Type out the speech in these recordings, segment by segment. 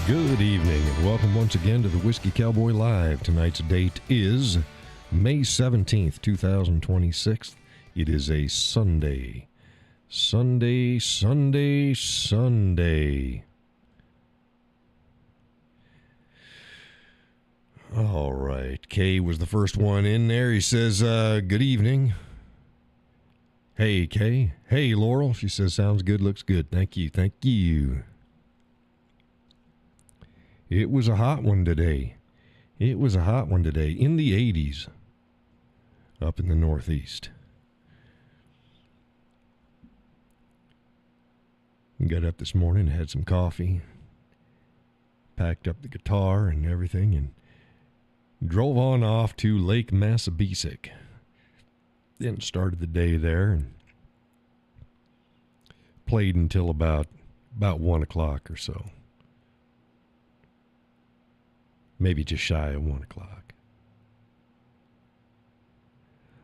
Good evening and welcome once again to the Whiskey Cowboy Live. Tonight's date is May 17th, 2026. It is a Sunday. Sunday. All right. Kay was the first one in there. He says, good evening. Hey, Kay. Hey, Laurel. She says, sounds good, looks good. Thank you. It was a hot one today. In the 80s up in the Northeast. Got up this morning, had some coffee, packed up the guitar and everything, and drove on off to Lake Massabesic. Then started the day there and played until about 1 o'clock or so. Maybe just shy of 1 o'clock.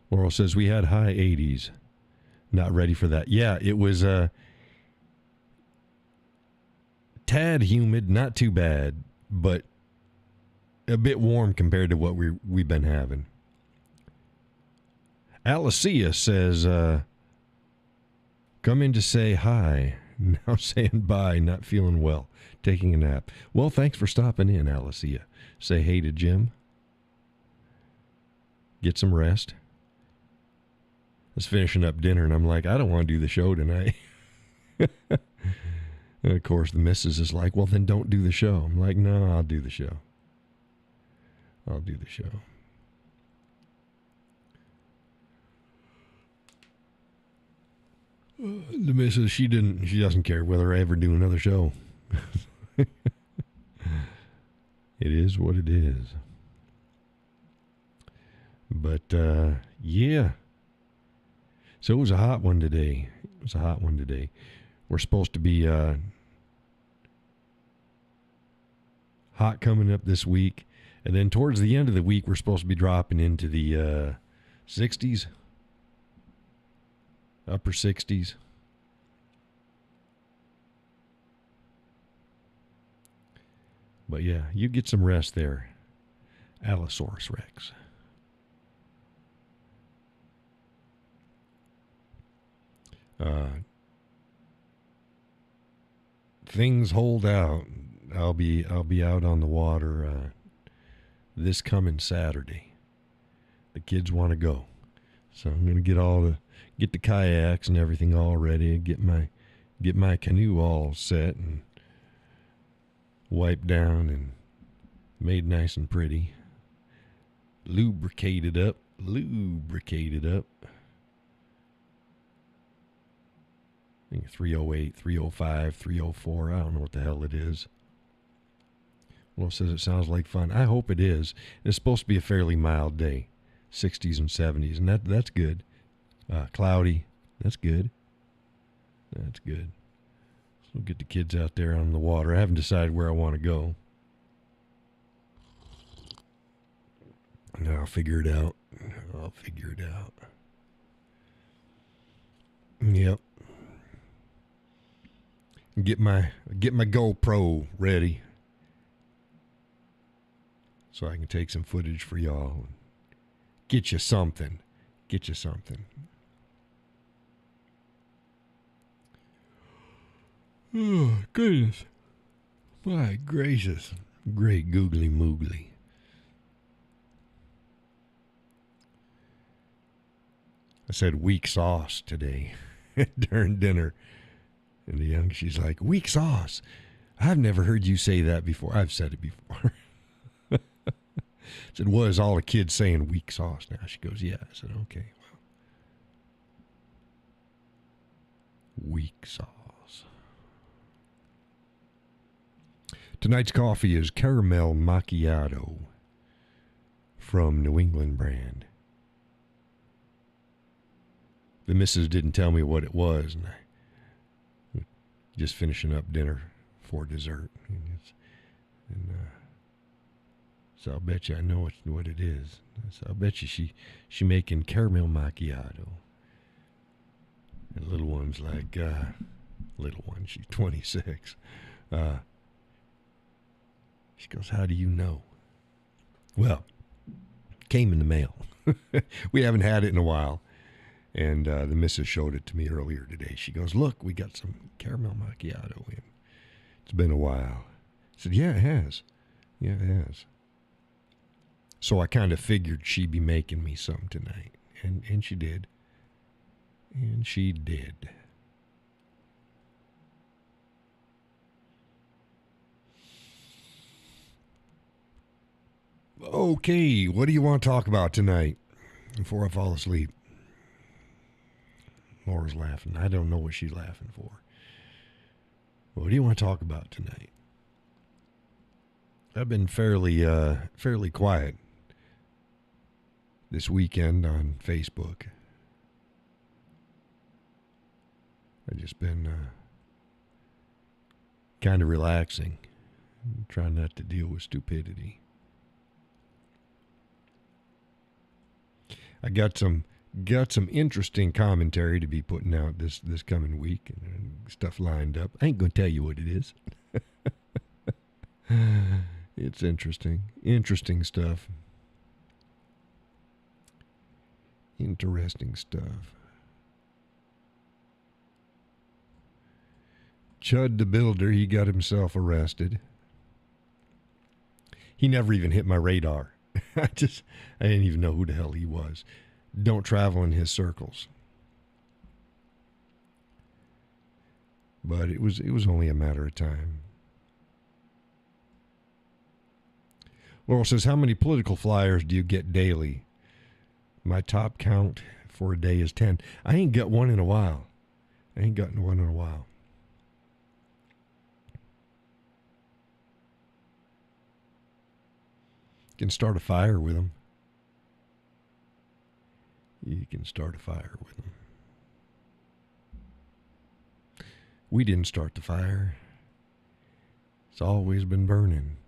Laurel says we had high 80s. Not ready for that. Yeah, it was tad humid, not too bad, but a bit warm compared to what we've been having. Alicia says, come in to say hi. Now saying bye, not feeling well, taking a nap. Well, thanks for stopping in, Alicia. Say hey to Jim. Get some rest. I was finishing up dinner, and I'm like, I don't want to do the show tonight. And of course, the missus is like, well, then don't do the show. I'm like, no, I'll do the show. The missus, she doesn't care whether I ever do another show. It is what it is. But, yeah. So it was a hot one today. We're supposed to be hot coming up this week. And then towards the end of the week, we're supposed to be dropping into the 60s. Upper 60s. But yeah, you get some rest there, Allosaurus Rex. Things hold out. I'll be out on the water this coming Saturday. The kids want to go, so I'm gonna get the kayaks and everything all ready. Get my canoe all set and wiped down and made nice and pretty. Lubricated up. I think 308, 305, 304. I don't know what the hell it is. Well, it says it sounds like fun. I hope it is. It's supposed to be a fairly mild day, 60s and 70s, and that's good. Cloudy. That's good. So we'll get the kids out there on the water. I haven't decided where I want to go. I'll figure it out. Yep. Get my GoPro ready so I can take some footage for y'all. Get you something. Oh, goodness. My gracious. Great googly moogly. I said weak sauce today during dinner. And the young, she's like, weak sauce. I've never heard you say that before. I've said it before. I said, what is all the kids saying weak sauce now? She goes, yeah. I said, okay, well. Weak sauce. Tonight's coffee is caramel macchiato from New England brand. The missus didn't tell me what it was, and I just finishing up dinner for dessert. So I'll bet you I know what it is. So I'll bet you she making caramel macchiato. And little one's like, she's 26. goes, how do you know? Well, came in the mail. We haven't had it in a while. And the missus showed it to me earlier today. She goes, look, we got some caramel macchiato in. It's been a while. I said, yeah, it has. Yeah, it has. So I kind of figured she'd be making me some tonight. And she did. And she did. Okay, what do you want to talk about tonight before I fall asleep? Laura's laughing. I don't know what she's laughing for. What do you want to talk about tonight? I've been fairly quiet this weekend on Facebook. I've just been kind of relaxing, trying not to deal with stupidity. I got some interesting commentary to be putting out this coming week and stuff lined up. I ain't gonna tell you what it is. It's interesting stuff. Interesting stuff. Chud the Builder, he got himself arrested. He never even hit my radar. I didn't even know who the hell he was. Don't travel in his circles. But it was only a matter of time. Laurel says, how many political flyers do you get daily? My top count for a day is 10. I ain't got one in a while. I ain't gotten one in a while. You can start a fire with them. You can start a fire with them. We didn't start the fire. It's always been burning.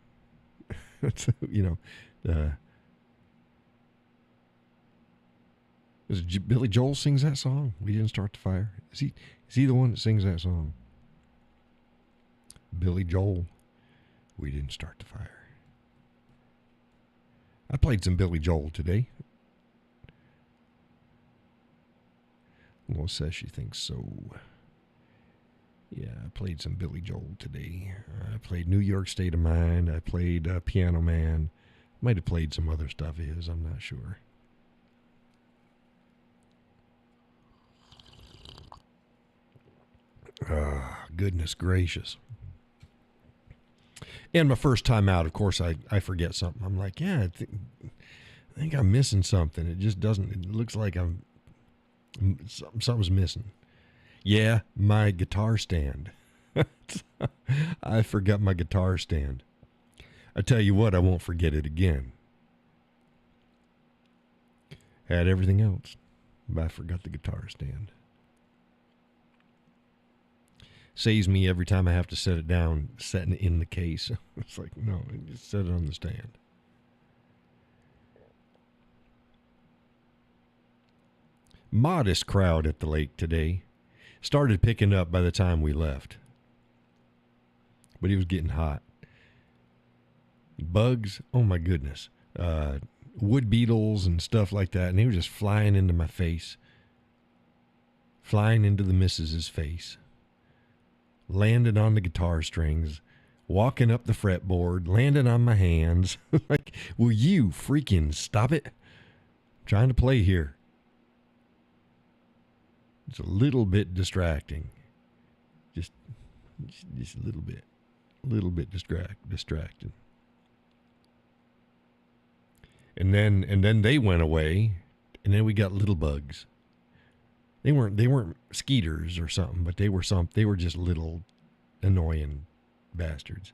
Billy Joel sings that song? We didn't start the fire. Is he the one that sings that song? Billy Joel. We didn't start the fire. I played some Billy Joel today. Laura says she thinks so. Yeah, I played some Billy Joel today. I played New York State of Mind. I played Piano Man. Might have played some other stuff of his. I'm not sure. Goodness gracious. And my first time out, of course, I forget something. I'm like, yeah, I think I'm missing something. It just doesn't. It looks like something's missing. Yeah, my guitar stand. I forgot my guitar stand. I tell you what, I won't forget it again. Had everything else, but I forgot the guitar stand. Saves me every time I have to set it down, setting it in the case. It's like, no, just set it on the stand. Modest crowd at the lake today. Started picking up by the time we left. But it was getting hot. Bugs, oh my goodness. Wood beetles and stuff like that. And they were just flying into my face. Flying into the missus's face. Landed on the guitar strings. Walking up the fretboard. Landing on my hands. Like, will you freaking stop it? I'm trying to play here. It's a little bit distracting. Just a little bit. A little bit distracting. And then they went away, and then we got little bugs. They weren't skeeters or something, but they were just little annoying bastards.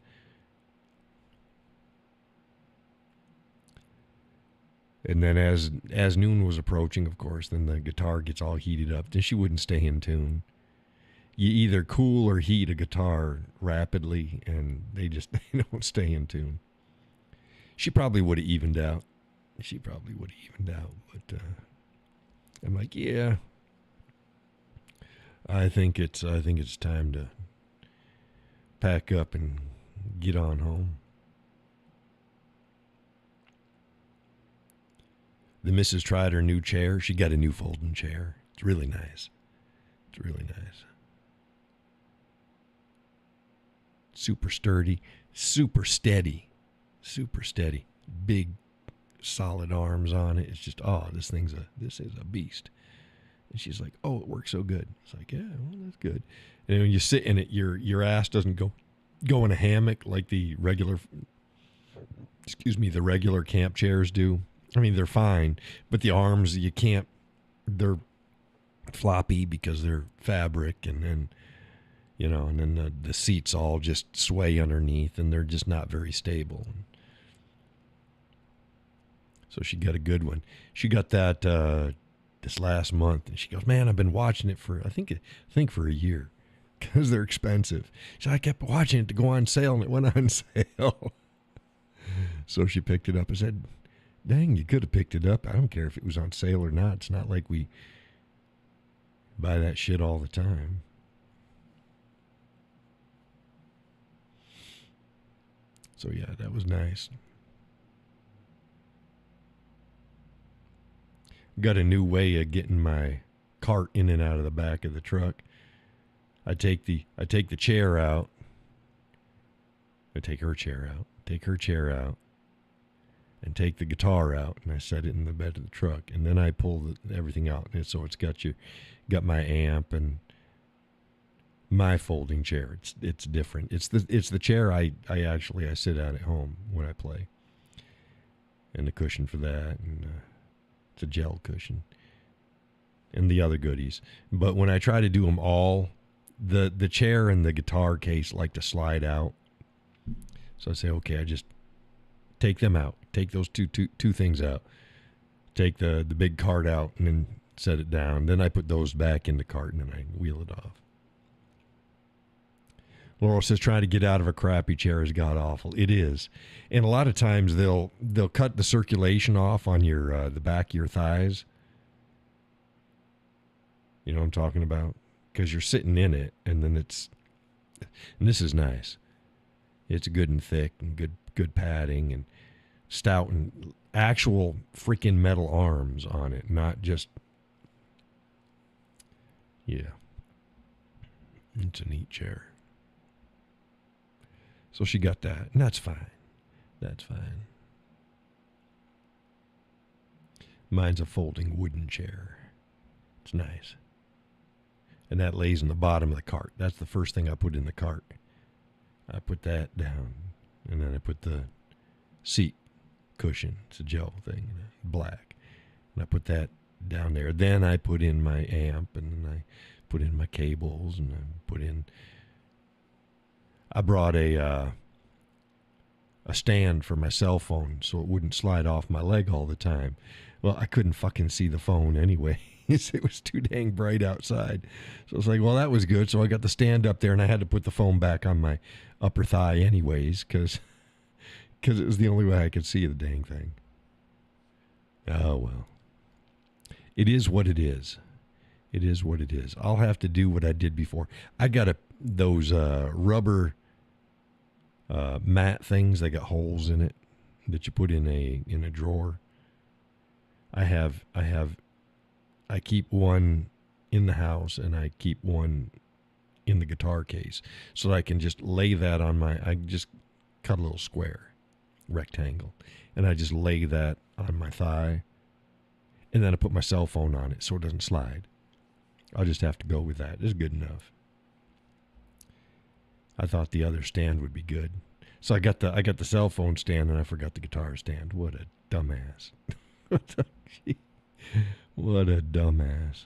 And then as noon was approaching, of course, then the guitar gets all heated up. Then she wouldn't stay in tune. You either cool or heat a guitar rapidly, and they don't stay in tune. She probably would have evened out. But I'm like, yeah. I think it's time to pack up and get on home. The missus tried her new chair. She got a new folding chair. It's really nice. It's really nice. Super sturdy, super steady, super steady. Big, solid arms on it. It's just, this is a beast. And she's like, oh, it works so good. It's like, yeah, well, that's good. And when you sit in it, your ass doesn't go in a hammock like the regular camp chairs do. I mean, they're fine, but the arms, you can't, they're floppy because they're fabric, and then, and then the seats all just sway underneath, and they're just not very stable. So she got a good one. She got that this last month, and she goes, man, I've been watching it for, I think for a year, because they're expensive. So I kept watching it to go on sale, and it went on sale. So she picked it up. I said, dang, you could have picked it up. I don't care if it was on sale or not. It's not like we buy that shit all the time. So yeah, that was nice. Got a new way of getting my cart in and out of the back of the truck. I take the chair out. I take her chair out. Take her chair out. And take the guitar out, and I set it in the bed of the truck, and then I pull everything out, and so it's got my amp and my folding chair. It's different. It's the chair I sit at home when I play, and the cushion for that, and it's a gel cushion, and the other goodies. But when I try to do them all, the chair and the guitar case like to slide out, so I say, okay, I just take them out. Take those two things out. Take the big cart out and then set it down. Then I put those back in the cart and then I wheel it off. Laurel says trying to get out of a crappy chair is god awful. It is. And a lot of times they'll cut the circulation off on your the back of your thighs. You know what I'm talking about? Because you're sitting in it, and then and this is nice. It's good and thick and good padding and stout and actual freaking metal arms on it, not just, yeah. It's a neat chair. So she got that, and that's fine. That's fine. Mine's a folding wooden chair. It's nice. And that lays in the bottom of the cart. That's the first thing I put in the cart. I put that down, and then I put the seat cushion. It's a gel thing, black. And I put that down there. Then I put in my amp, and then I put in my cables, and I brought a stand for my cell phone so it wouldn't slide off my leg all the time. Well, I couldn't fucking see the phone anyway. It was too dang bright outside. So I was like, well, that was good. So I got the stand up there, and I had to put the phone back on my upper thigh anyways, because it was the only way I could see the dang thing. Oh, well. It is what it is. It is what it is. I'll have to do what I did before. I got those rubber mat things. They got holes in it that you put in a drawer. I keep one in the house, and I keep one in the guitar case, so that I can just lay that on I just cut a little square, rectangle, and I just lay that on my thigh, and then I put my cell phone on it so it doesn't slide. I'll just have to go with that. It's good enough. I thought the other stand would be good, so I got the cell phone stand, and I forgot the guitar stand. What a dumbass! What a dumbass.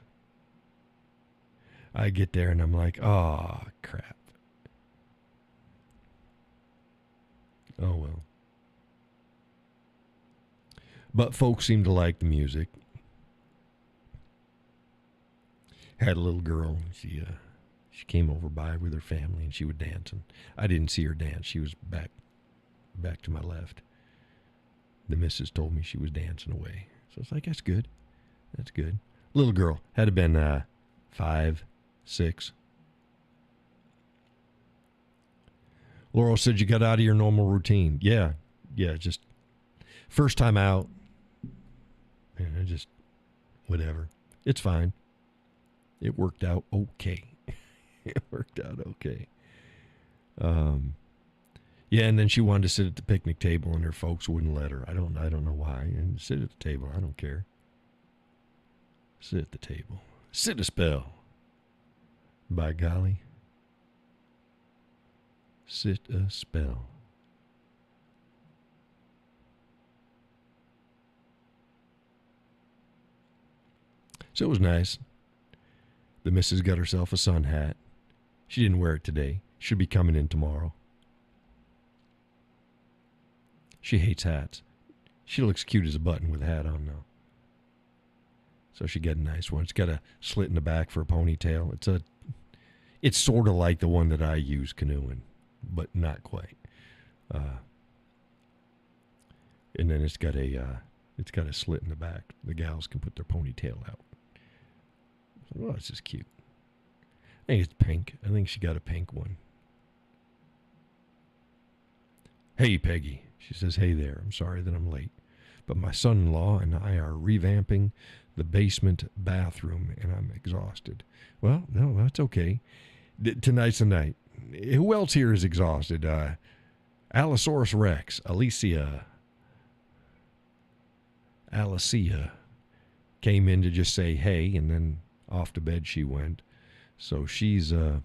I get there and I'm like, oh, crap. Oh, well. But folks seem to like the music. Had a little girl. She came over by with her family, and she was dancing. I didn't see her dance. She was back to my left. The missus told me she was dancing away. So it's like, that's good. That's good. Little girl. Had to have been 5, 6. Laurel said you got out of your normal routine. Yeah, just first time out. And I just, whatever. It's fine. It worked out okay. It worked out okay. Yeah, and then she wanted to sit at the picnic table, and her folks wouldn't let her. I don't know why. And sit at the table. I don't care. Sit at the table. Sit a spell. By golly. Sit a spell. So it was nice. The missus got herself a sun hat. She didn't wear it today. Should be coming in tomorrow. She hates hats. She looks cute as a button with a hat on now. So she got a nice one. It's got a slit in the back for a ponytail. It's sort of like the one that I use canoeing, but not quite. And then it's got a slit in the back. The gals can put their ponytail out. Well, it's just cute. I think it's pink. I think she got a pink one. Hey, Peggy. She says, hey there. I'm sorry that I'm late, but my son-in-law and I are revamping the basement bathroom, and I'm exhausted. Well, no, that's okay. Tonight's the night. Who else here is exhausted? Allosaurus Rex, Alicia came in to just say hey, and then off to bed she went. So she's under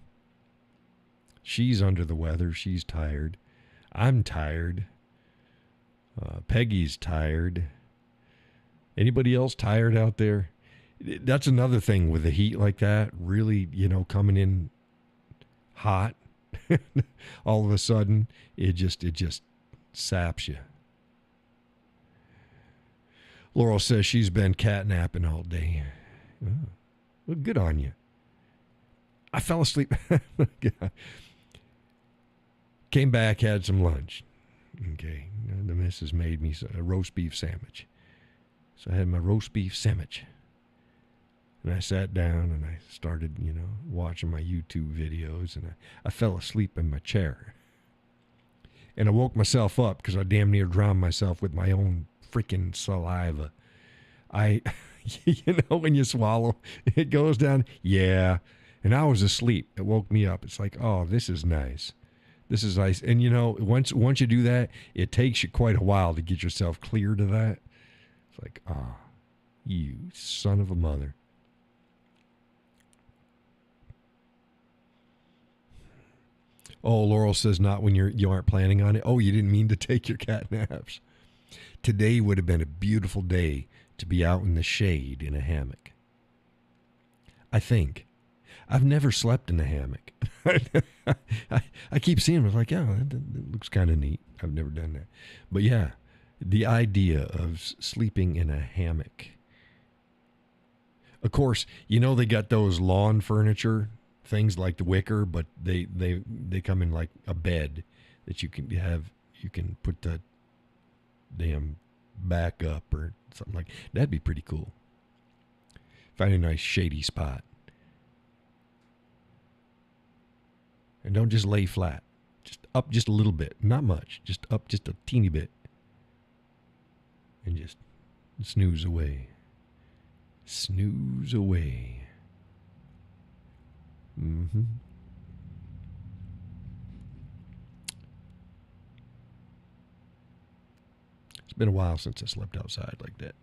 the weather. She's tired. I'm tired. Peggy's tired. Anybody else tired out there? That's another thing with the heat like that. Really, coming in hot. All of a sudden, it just saps you. Laurel says she's been catnapping all day. Oh, well, good on you. I fell asleep. Came back, had some lunch. Okay, the missus made me a roast beef sandwich. So I had my roast beef sandwich. And I sat down and I started, watching my YouTube videos, and I fell asleep in my chair. And I woke myself up because I damn near drowned myself with my own freaking saliva. When you swallow, it goes down. Yeah. And I was asleep. It woke me up. It's like, oh, this is nice. This is nice. And, once you do that, it takes you quite a while to get yourself clear to that. It's like, you son of a mother. Oh, Laurel says not when you aren't planning on it. Oh, you didn't mean to take your cat naps. Today would have been a beautiful day to be out in the shade in a hammock. I think. I've never slept in a hammock. I keep seeing them. I was like, yeah, that looks kind of neat. I've never done that. But yeah, the idea of sleeping in a hammock. Of course, they got those lawn furniture things like the wicker, but they come in like a bed that you can have. You can put the damn back up or something like that'd be pretty cool. Find a nice shady spot. And don't just lay flat. Just up just a little bit. Not much. Just up just a teeny bit. And just snooze away. Snooze away. Mm-hmm. It's been a while since I slept outside like that.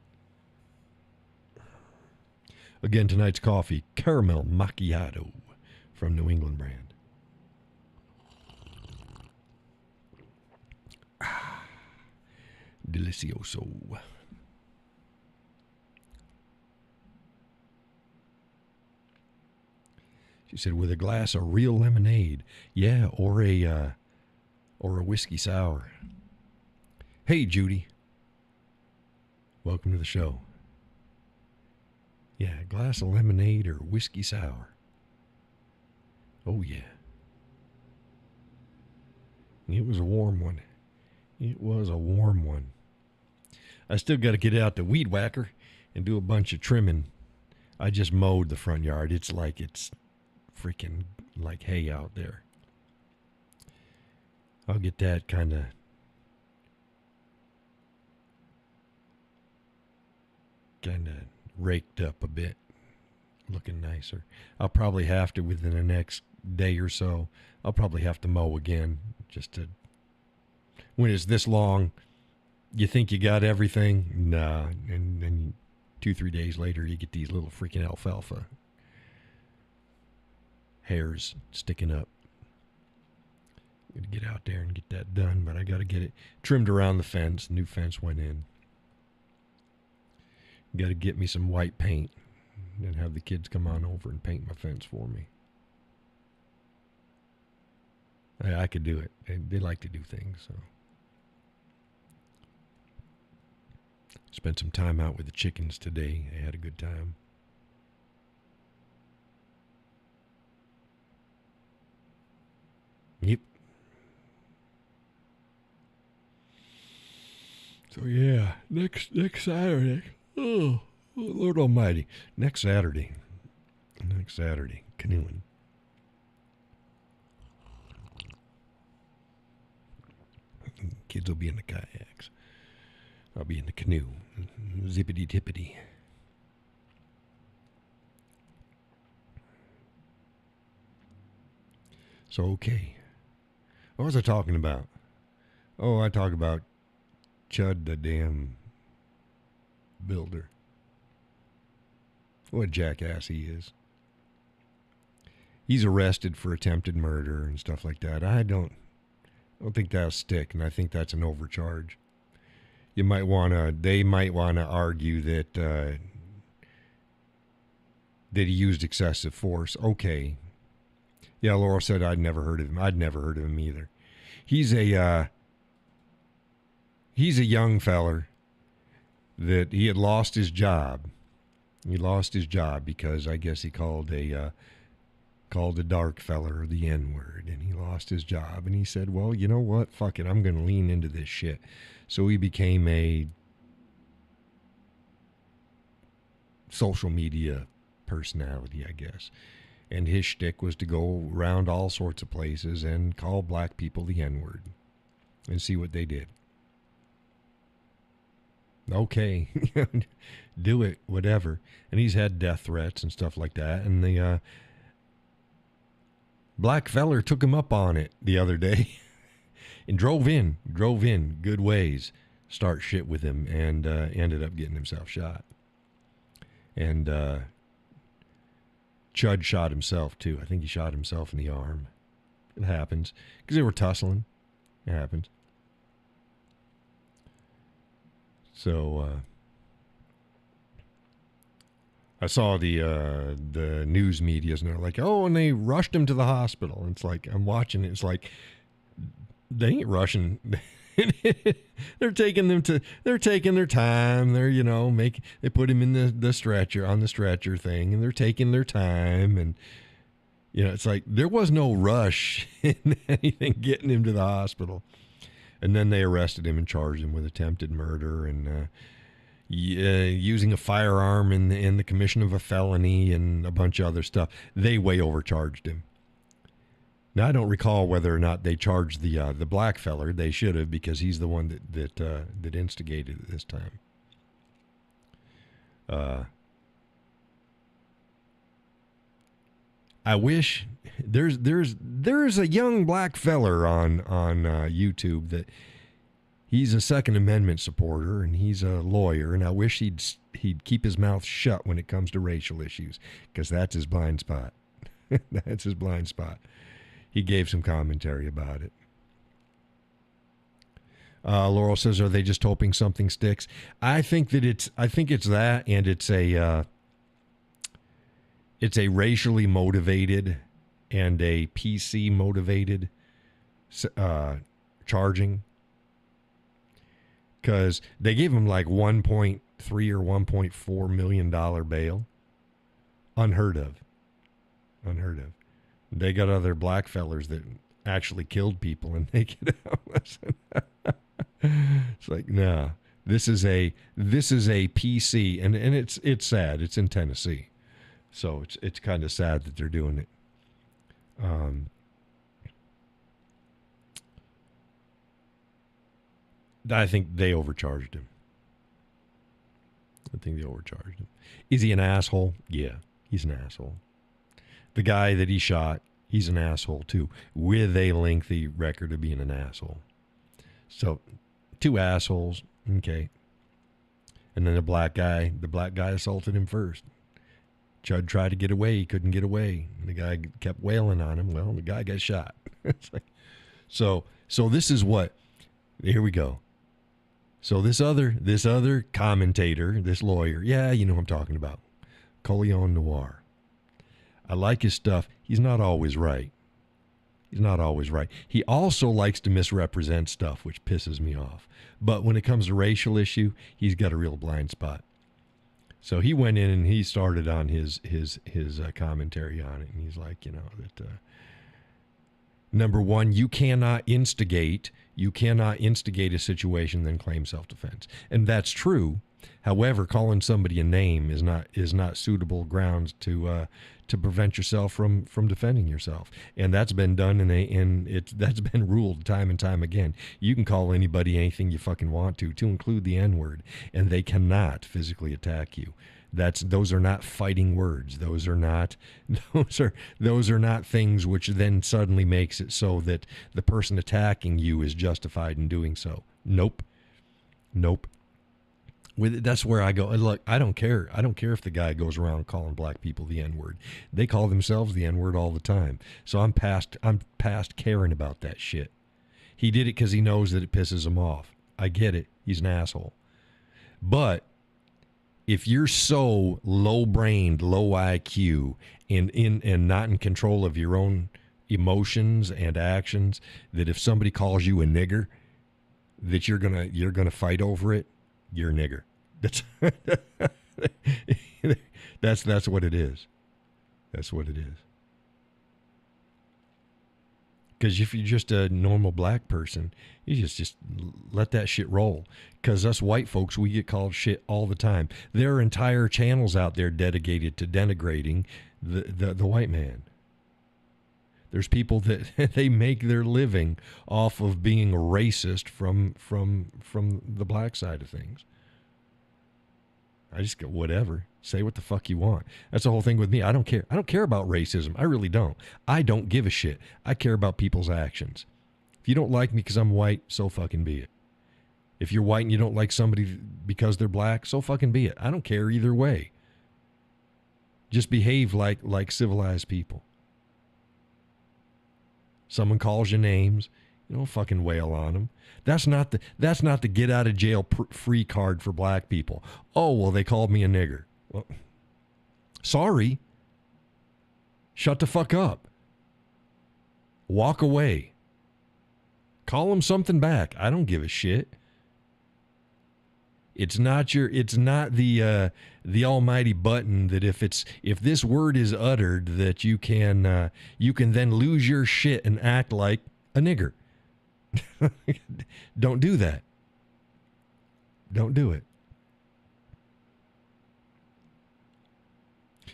Again, tonight's coffee, caramel macchiato from New England brand. Delicioso. She said, with a glass of real lemonade. Yeah, or a whiskey sour. Hey, Judy. Welcome to the show. Yeah, a glass of lemonade or whiskey sour. Oh, yeah. It was a warm one. It was a warm one. I still got to get out the weed whacker and do a bunch of trimming. I just mowed the front yard. It's freaking like hay out there. I'll get that kind of kind of raked up a bit, looking nicer. I'll probably have to, within the next day or so, I'll probably have to mow again, just to, when it's this long, you think you got everything? Nah. And then 2-3 days later, you get these little freaking alfalfa hairs sticking up. I'm going to get out there and get that done, but I got to get it trimmed around the fence. New fence went in. Got to get me some white paint and have the kids come on over and paint my fence for me. I could do it. They like to do things, so. Spent some time out with the chickens today. I had a good time. Yep. So yeah, next Saturday. Oh, Lord Almighty. Next Saturday, canoeing. Kids will be in the kayaks. I'll be in the canoe. Zippity tippity. So, okay. What was I talking about? Oh, I talk about Chud the damn builder. What a jackass he is. He's arrested for attempted murder and stuff like that. I don't think that'll stick, and I think that's an overcharge. They might want to argue that that he used excessive force. Okay. Yeah, Laurel said I'd never heard of him. I'd never heard of him either. He's a young feller that he had lost his job. He lost his job because I guess he called a dark feller the N-word, and he lost his job. And he said, well, you know what? Fuck it. I'm going to lean into this shit. So he became a social media personality, I guess. And his shtick was to go around all sorts of places and call black people the N-word and see what they did. Okay, do it, whatever. And he's had death threats and stuff like that. And the black feller took him up on it the other day and drove in good ways, start shit with him, and ended up getting himself shot. And Chud shot himself, too. I think he shot himself in the arm. It happens. Because they were tussling. It happens. So, I saw the news medias, and they're like, oh, and they rushed him to the hospital. And it's like, I'm watching it. It's like, they ain't rushing. They're taking their time. They're, they put him in the stretcher, on the stretcher thing, and they're taking their time. And, it's like there was no rush in anything getting him to the hospital. And then they arrested him and charged him with attempted murder and using a firearm in the commission of a felony and a bunch of other stuff. They way overcharged him. Now, I don't recall whether or not they charged the black feller. They should have, because he's the one that instigated it this time. I wish there's a young black feller on YouTube that he's a Second Amendment supporter and he's a lawyer, and I wish he'd keep his mouth shut when it comes to racial issues, because that's his blind spot. That's his blind spot. He gave some commentary about it. Laurel says, "Are they just hoping something sticks?" I think it's that, and it's a racially motivated and a PC motivated charging, because they gave him like $1.3 or $1.4 million bail. Unheard of. They got other black fellers that actually killed people and they get out. It's like, no, this is a PC, and it's sad. It's in Tennessee, so it's kind of sad that they're doing it. I think they overcharged him. I think they overcharged him. Is he an asshole? Yeah, he's an asshole. The guy that he shot, he's an asshole too, with a lengthy record of being an asshole. So, two assholes, okay. And then the black guy assaulted him first. Judd tried to get away, he couldn't get away. The guy kept wailing on him. Well, the guy got shot. It's like, so this is what. Here we go. So this other commentator, this lawyer, yeah, you know what I'm talking about. Coleon Noir. I like his stuff. He's not always right. He's not always right. He also likes to misrepresent stuff, which pisses me off. But when it comes to racial issue, he's got a real blind spot. So he went in and he started on his commentary on it, and he's like, you know, that number one, you cannot instigate a situation then claim self-defense, and that's true. However, calling somebody a name is not suitable grounds to prevent yourself from defending yourself, and that's been done that's been ruled time and time again. You can call anybody anything you fucking want to include the N-word, and they cannot physically attack you. Those are not fighting words. Those are not things which then suddenly makes it so that the person attacking you is justified in doing so. Nope. That's where I go. Look, I don't care. I don't care if the guy goes around calling black people the N-word. They call themselves the N-word all the time. So I'm past caring about that shit. He did it because he knows that it pisses him off. I get it. He's an asshole. But if you're so low-brained, low IQ, and not in control of your own emotions and actions, that if somebody calls you a nigger, that you're gonna fight over it, you're a nigger. That's what it is. That's what it is. Because if you're just a normal black person, you just let that shit roll. Because us white folks, we get called shit all the time. There are entire channels out there dedicated to denigrating the white man. There's people that they make their living off of being racist from the black side of things. I just go, whatever. Say what the fuck you want. That's the whole thing with me. I don't care. I don't care about racism. I really don't. I don't give a shit. I care about people's actions. If you don't like me because I'm white, so fucking be it. If you're white and you don't like somebody because they're black, so fucking be it. I don't care either way. Just behave like civilized people. Someone calls you names, you don't fucking wail on them. That's not the get out of jail free card for black people. Oh, well, they called me a nigger. Well, sorry. Shut the fuck up. Walk away. Call them something back. I don't give a shit. It's not the almighty button that if this word is uttered that you can then lose your shit and act like a nigger. Don't do that. Don't do it.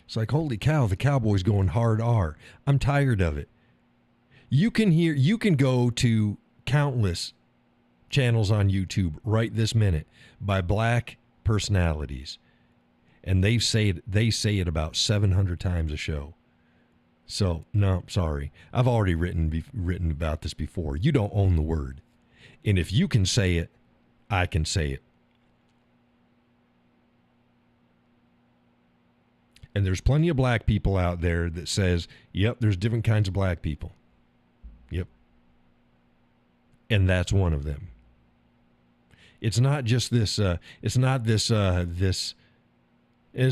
It's like, holy cow, the Cowboy's going hard R. I'm tired of it. You can go to countless channels on YouTube right this minute by black personalities, and they say it about 700 times a show. So, no, sorry. I've already written about this before. You don't own the word. And if you can say it, I can say it. And there's plenty of black people out there that says, yep, there's different kinds of black people. Yep. And that's one of them. It's not just this, it's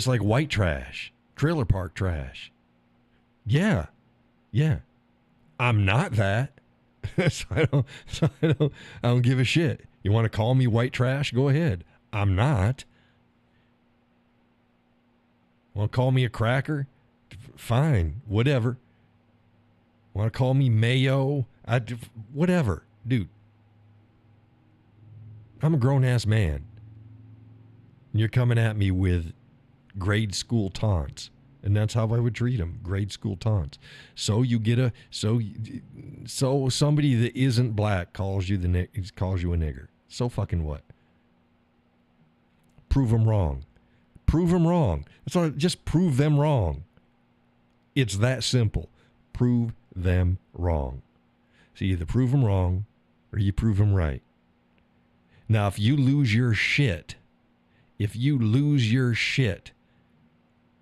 like white trash, trailer park trash. Yeah. I'm not that. so I don't give a shit. You want to call me white trash? Go ahead. I'm not. Want to call me a cracker? Fine. Whatever. Want to call me mayo? Whatever. Dude. I'm a grown-ass man. And you're coming at me with grade school taunts. And that's how I would treat them, grade school taunts. So somebody that isn't black calls you a nigger. So fucking what? Prove them wrong. Prove them wrong. That's all. Just prove them wrong. It's that simple. Prove them wrong. So you either prove them wrong or you prove them right. Now, if you lose your shit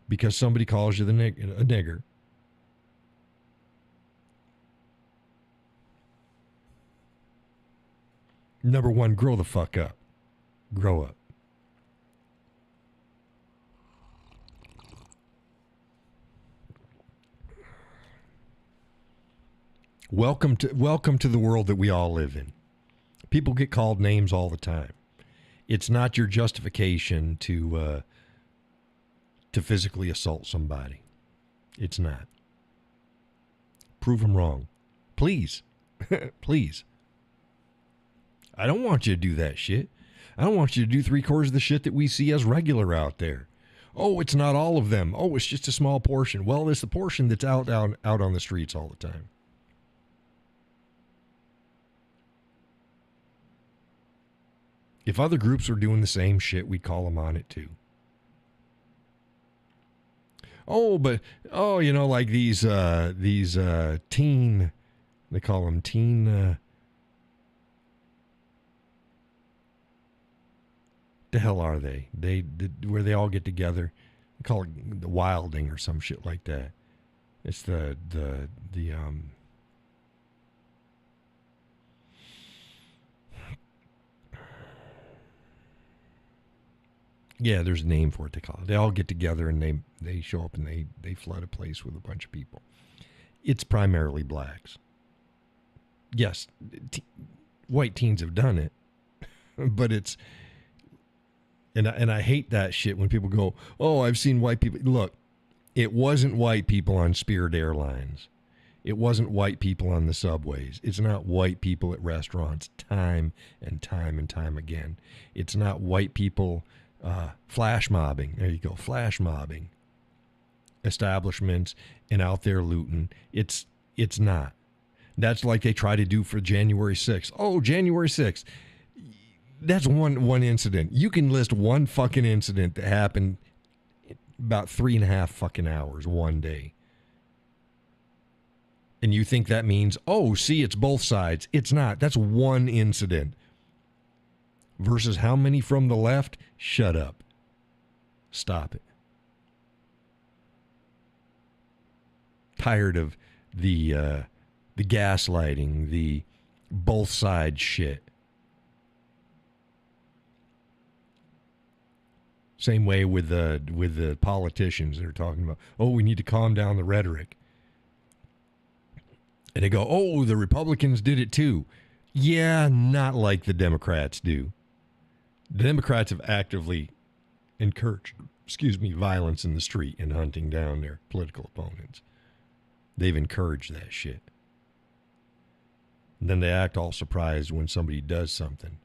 because somebody calls you a nigger, number one, grow the fuck up. Grow up. Welcome to the world that we all live in. People get called names all the time. It's not your justification to physically assault somebody. It's not. Prove them wrong. Please. Please. I don't want you to do that shit. I don't want you to do 3/4 of the shit that we see as regular out there. Oh, it's not all of them. Oh, it's just a small portion. Well, it's the portion that's out on the streets all the time. If other groups were doing the same shit, we'd call them on it too. Like these teen, they call them teen, the hell are they? Where they all get together. They call it the wilding or some shit like that. It's yeah, there's a name for it, they call it. They all get together and they show up and they flood a place with a bunch of people. It's primarily blacks. Yes, white teens have done it, but it's, and I hate that shit when people go, oh, I've seen white people. Look, it wasn't white people on Spirit Airlines. It wasn't white people on the subways. It's not white people at restaurants time and time and time again. It's not white people flash mobbing. There you go, flash mobbing establishments and out there looting. It's not. That's like they try to do for January 6th. Oh, January 6th. That's one incident. You can list one fucking incident that happened about 3.5 fucking hours one day. And you think that means, oh, see, it's both sides. It's not. That's one incident. Versus how many from the left? Shut up. Stop it. Tired of the gaslighting, the both sides shit. Same way with the politicians that are talking about, oh, we need to calm down the rhetoric. And they go, oh, the Republicans did it too. Yeah, not like the Democrats do. The Democrats have actively encouraged, violence in the street and hunting down their political opponents. They've encouraged that shit. And then they act all surprised when somebody does something.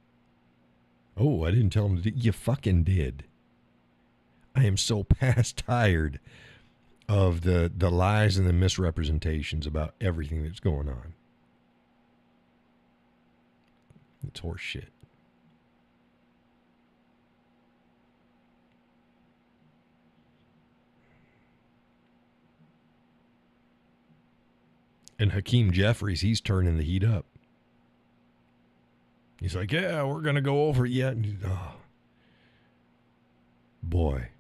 Oh, I didn't tell them to do. You fucking did. I am so past tired of the lies and the misrepresentations about everything that's going on. It's horse shit. And Hakeem Jeffries, he's turning the heat up. He's like, yeah, we're going to go over it yet. Oh. Boy,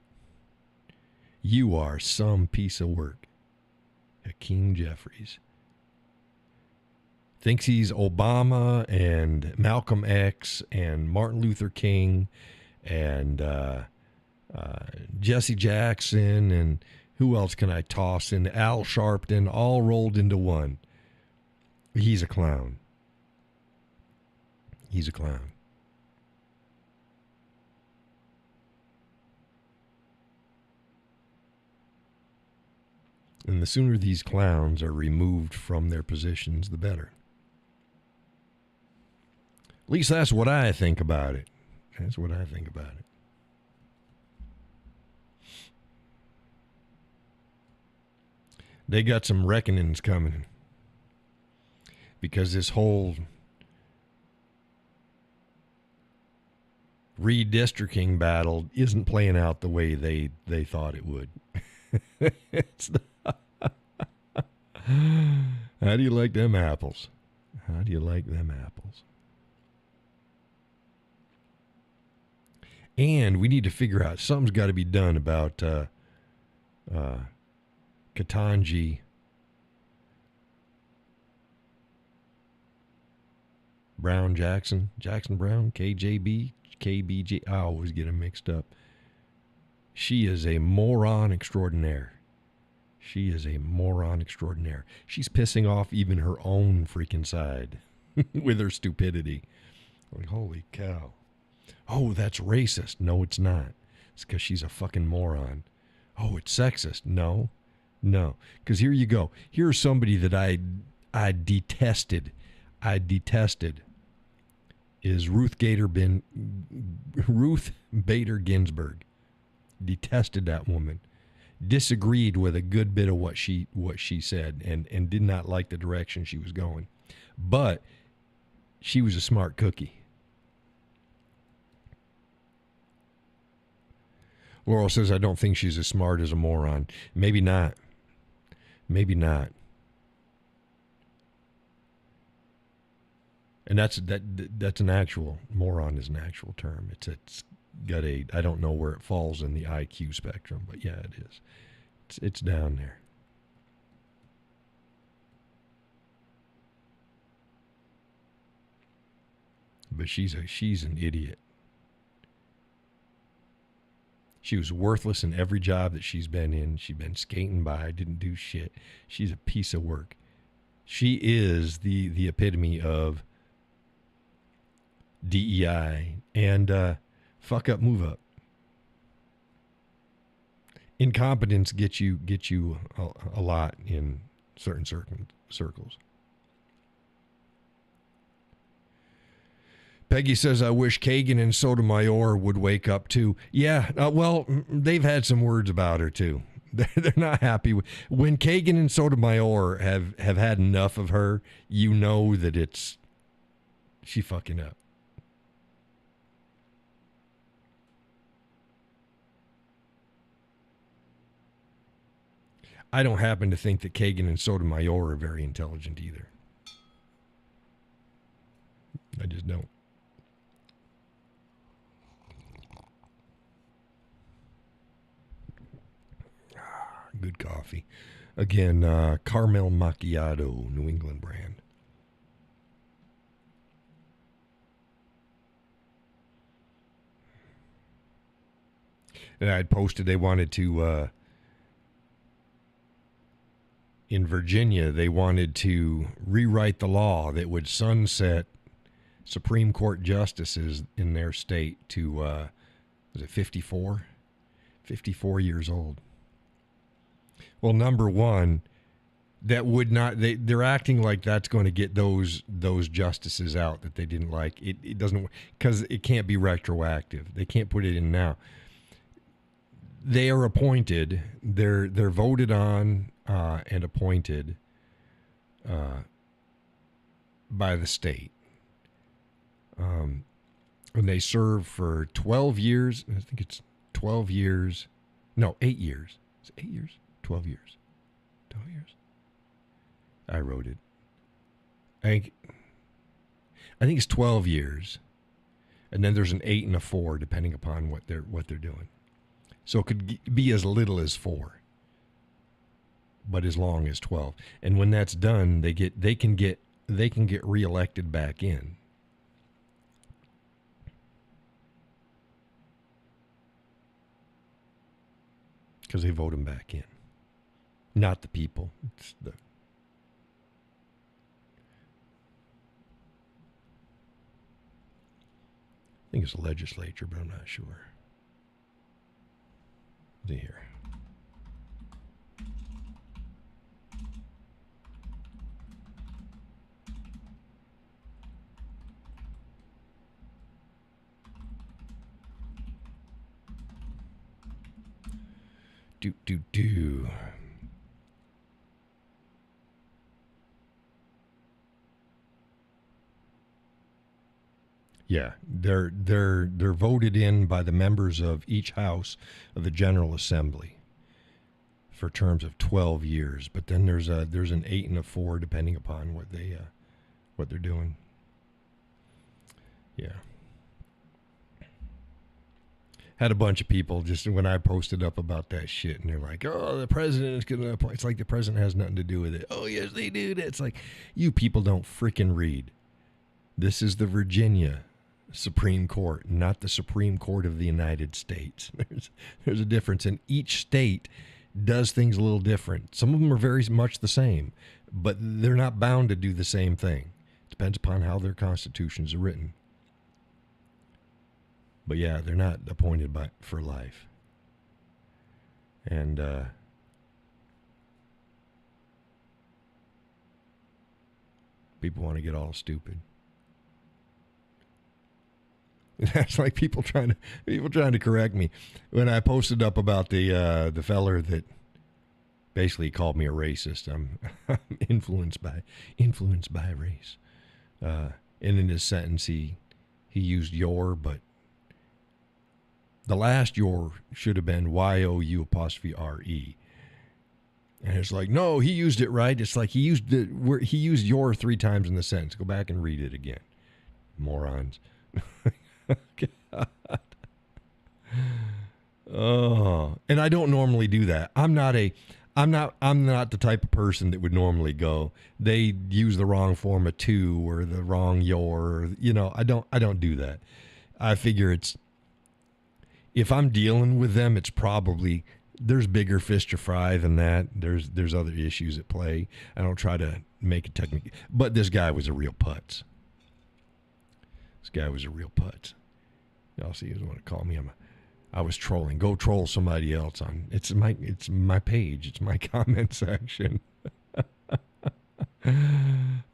you are some piece of work. Hakeem Jeffries. Thinks he's Obama and Malcolm X and Martin Luther King and Jesse Jackson and who else can I toss in? Al Sharpton, all rolled into one. He's a clown. He's a clown. And the sooner these clowns are removed from their positions, the better. At least that's what I think about it. That's what I think about it. They got some reckonings coming. Because this whole redistricting battle isn't playing out the way they thought it would. It's how do you like them apples? How do you like them apples? And we need to figure out something's got to be done about Katanji Brown Jackson Brown, KJB, KBJ. I always get them mixed up. She is a moron extraordinaire. She is a moron extraordinaire. She's pissing off even her own freaking side with her stupidity. Like, holy cow. Oh, that's racist. No, it's not. It's because she's a fucking moron. Oh, it's sexist. No. Because here you go. Here's somebody that I detested. Is Ruth Bader Ginsburg. Detested that woman. Disagreed with a good bit of what she said and did not like the direction she was going. But she was a smart cookie. Laurel says, I don't think she's as smart as a moron. Maybe not. And that's an actual, moron is an actual term. It's got a, I don't know where it falls in the IQ spectrum, but yeah, it is. It's down there. But she's an idiot. She was worthless in every job that she's been in. She's been skating by, didn't do shit. She's a piece of work. She is the epitome of DEI and fuck up, move up. Incompetence gets you a lot in certain circles. Peggy says, I wish Kagan and Sotomayor would wake up too. Yeah, well, they've had some words about her too. They're not happy. When Kagan and Sotomayor have had enough of her, you know that she fucking up. I don't happen to think that Kagan and Sotomayor are very intelligent either. I just don't. Good coffee. Again, Caramel Macchiato, New England brand. And I had posted they wanted to, in Virginia, they wanted to rewrite the law that would sunset Supreme Court justices in their state to, was it 54? 54 years old. Well, number one, that would not, they're acting like that's going to get those justices out that they didn't like. It doesn't, because it can't be retroactive. They can't put it in now. They are appointed, they're voted on and appointed by the state. And they serve for 12 years. I think it's 12 years. No, 8 years. Is it 8 years? 12 years. 12 years. I wrote it. I think it's 12 years. And then there's an 8 and a 4 depending upon what they're doing. So it could be as little as 4. But as long as 12. And when that's done, they can get reelected back in. Because they vote them back in. Not the people. It's I think it's the legislature, but I'm not sure. See here. Do. Yeah, they're voted in by the members of each house of the General Assembly for terms of 12 years. But then there's an 8 and a 4 depending upon what they're doing. Yeah. Had a bunch of people just when I posted up about that shit, and they're like, "Oh, the president is gonna." It's like the president has nothing to do with it. Oh, yes, they do. It's like you people don't freaking read. This is the Virginia Supreme Court, not the Supreme Court of the United States. There's a difference, and each state does things a little different. Some of them are very much the same, but they're not bound to do the same thing. Depends upon how their constitutions are written. But yeah, they're not appointed for life. And people want to get all stupid. That's like people trying to correct me when I posted up about the feller that basically called me a racist. I'm influenced by race. And in his sentence, he used your, but the last your should have been YOU''RE. And it's like, no, he used it right. It's like he used your 3 times in the sentence. Go back and read it again, morons. God. Oh, and I don't normally do that. I'm not the type of person that would normally go, they use the wrong form of to or the wrong your, or, I don't do that. I figure if I'm dealing with them, it's probably there's bigger fish to fry than that. There's other issues at play. I don't try to make a technique, but this guy was a real putz. Y'all see, he was want to call me. I was trolling. Go troll somebody else on. It's my page. It's my comment section.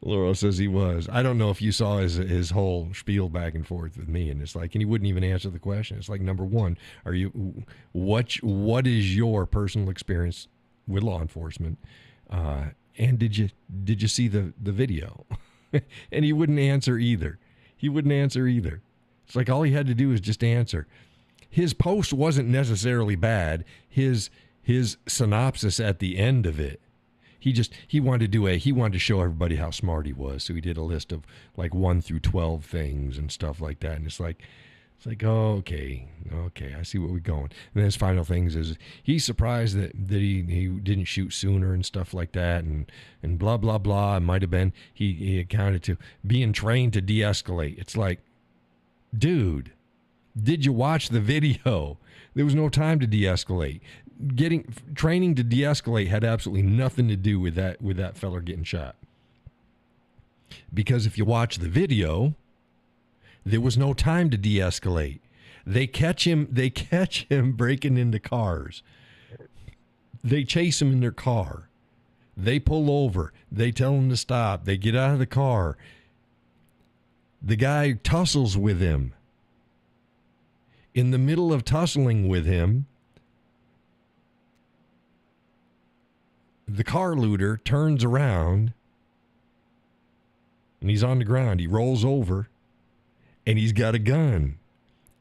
Laurel says he was. I don't know if you saw his whole spiel back and forth with me, and it's like, and he wouldn't even answer the question. It's like, number one, what is your personal experience with law enforcement? And did you see the video? And he wouldn't answer either. It's like all he had to do was just answer. His post wasn't necessarily bad. His synopsis at the end of it, he wanted to show everybody how smart he was. So he did a list of like 1 through 12 things and stuff like that. And it's like, oh, okay, I see where we're going. And then his final things is he's surprised that he didn't shoot sooner and stuff like that, and blah blah blah. It might have been he accounted to being trained to de-escalate. It's like, dude, did you watch the video? There was no time to de-escalate. Training to de-escalate had absolutely nothing to do with that feller getting shot. Because if you watch the video, there was no time to de-escalate. They catch him breaking into cars. They chase him in their car. They pull over. They tell him to stop. They get out of the car. The guy tussles with him. In the middle of tussling with him, the car looter turns around and he's on the ground. He rolls over and he's got a gun.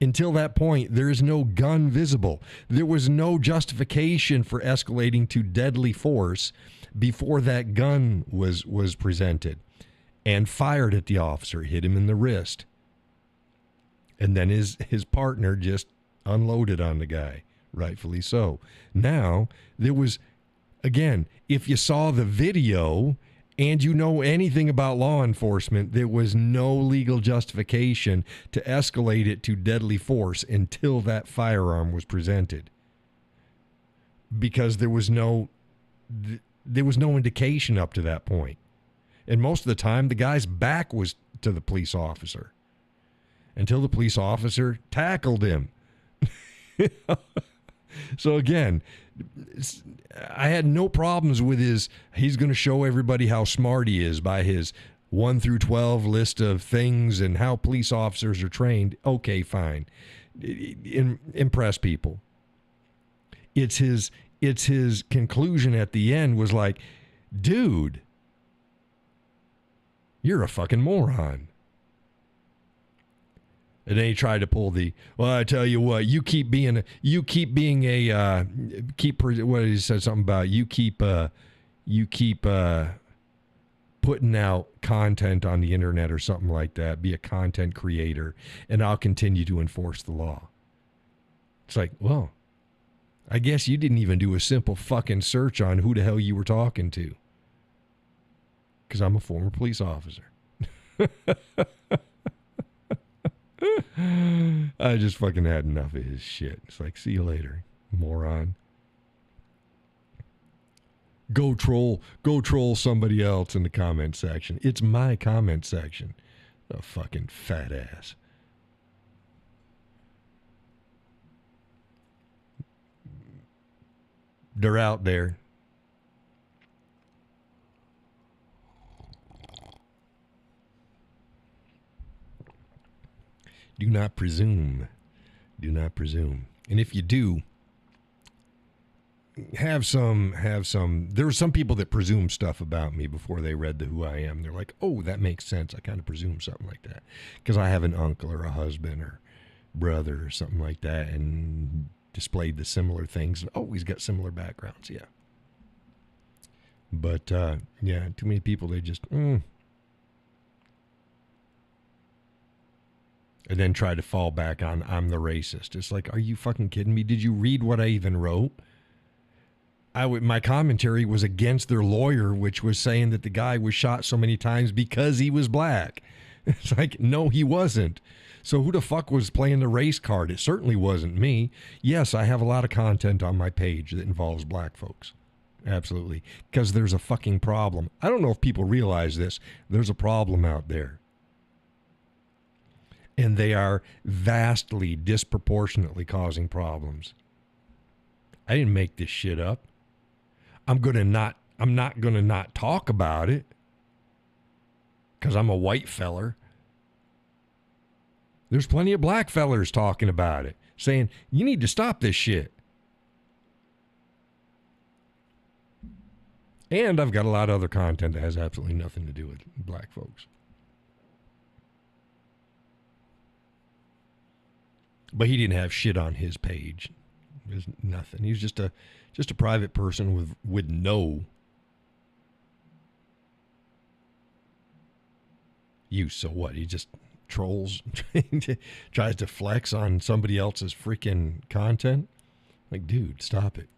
Until that point, there is no gun visible. There was no justification for escalating to deadly force before that gun was presented and fired at the officer, hit him in the wrist. And then his partner just unloaded on the guy, rightfully so. Now, there was, again, if you saw the video and you know anything about law enforcement, there was no legal justification to escalate it to deadly force until that firearm was presented. Because there was no indication up to that point. And most of the time, the guy's back was to the police officer until the police officer tackled him. So again, I had no problems with he's going to show everybody how smart he is by his 1 through 12 list of things and how police officers are trained. Okay, fine. Impress people. It's his conclusion at the end was like, dude, you're a fucking moron. And then he tried to pull the, well, I tell you what, what did he say something about, you keep putting out content on the internet or something like that, be a content creator, and I'll continue to enforce the law. It's like, well, I guess you didn't even do a simple fucking search on who the hell you were talking to. Because I'm a former police officer. I just fucking had enough of his shit. It's like, see you later, moron. Go troll somebody else in the comment section. It's my comment section. A fucking fat ass. They're out there. Do not presume. Do not presume. And if you do, have some, there are some people that presume stuff about me before they read the who I am. They're like, oh, that makes sense. I kind of presume something like that. Because I have an uncle or a husband or brother or something like that and displayed the similar things. Oh, he's got similar backgrounds. Yeah. But, yeah, too many people, they just, And then try to fall back on, I'm the racist. It's like, are you fucking kidding me? Did you read what I even wrote? My commentary was against their lawyer, which was saying that the guy was shot so many times because he was black. It's like, no, he wasn't. So who the fuck was playing the race card? It certainly wasn't me. Yes, I have a lot of content on my page that involves black folks. Absolutely. Because there's a fucking problem. I don't know if people realize this. There's a problem out there. And they are vastly, disproportionately causing problems. I didn't make this shit up. I'm not gonna not talk about it because I'm a white feller. There's plenty of black fellers talking about it, saying, you need to stop this shit. And I've got a lot of other content that has absolutely nothing to do with black folks. But he didn't have shit on his page. There's nothing. He's just a private person with no use. So what? He just trolls, tries to flex on somebody else's freaking content. Like, dude, stop it.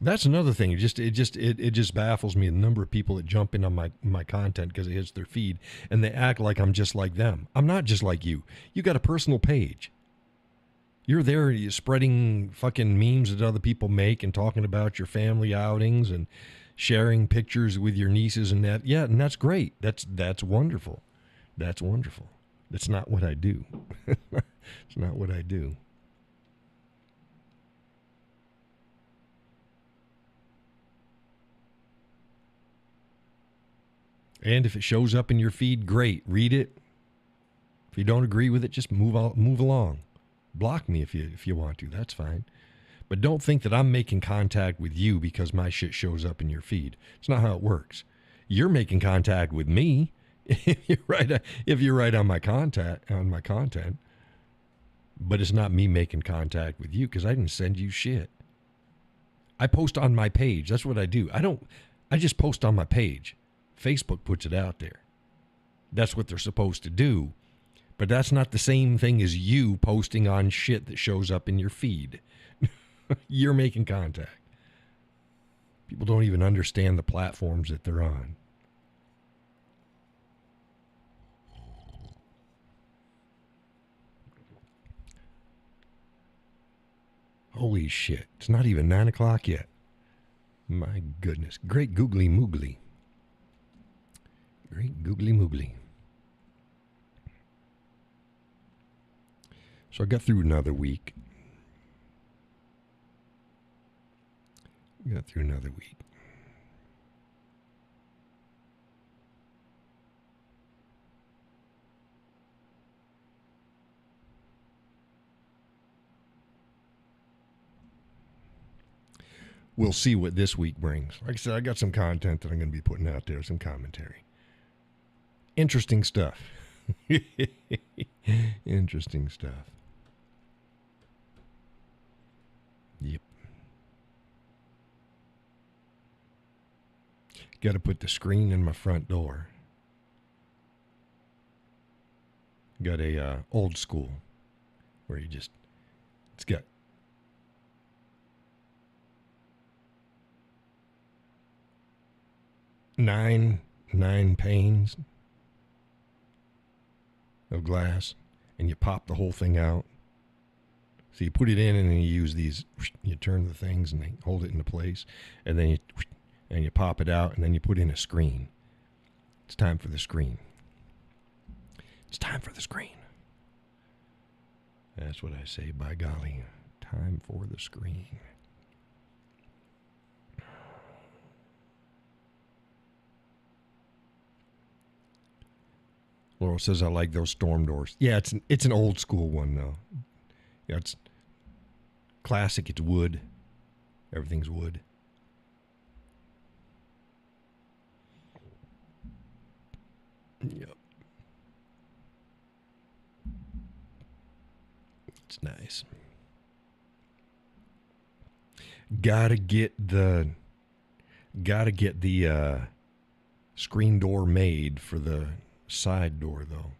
That's another thing. It just baffles me, the number of people that jump in on my content because it hits their feed and they act like I'm just like them. I'm not just like you. You got a personal page. You're there, you're spreading fucking memes that other people make and talking about your family outings and sharing pictures with your nieces and that. Yeah, and that's great. That's wonderful. That's wonderful. That's not what I do. It's not what I do. And if it shows up in your feed, great. Read it. If you don't agree with it, just move along. Block me if you want to. That's fine. But don't think that I'm making contact with you because my shit shows up in your feed. It's not how it works. You're making contact with me if you're right on my content. But it's not me making contact with you because I didn't send you shit. I post on my page. That's what I do. I just post on my page. Facebook puts it out there. That's what they're supposed to do. But that's not the same thing as you posting on shit that shows up in your feed. You're making contact. People don't even understand the platforms that they're on. Holy shit. It's not even 9 o'clock yet. My goodness. Great googly moogly. Great googly moogly. So I got through another week. We'll see what this week brings. Like I said, I got some content that I'm going to be putting out there, some commentary. Interesting stuff. Interesting stuff. Yep. Got to put the screen in my front door. Got a old school where you just, it's got nine panes of glass, and you pop the whole thing out. So you put it in, and then you use these. You turn the things, and they hold it into place, and then you pop it out, and then you put in a screen. It's time for the screen. It's time for the screen. That's what I say. By golly, time for the screen. Laurel says, I like those storm doors. Yeah, it's an old school one, though. Yeah, it's classic. It's wood. Everything's wood. Yep. It's nice. Gotta get the screen door made for the side door, though.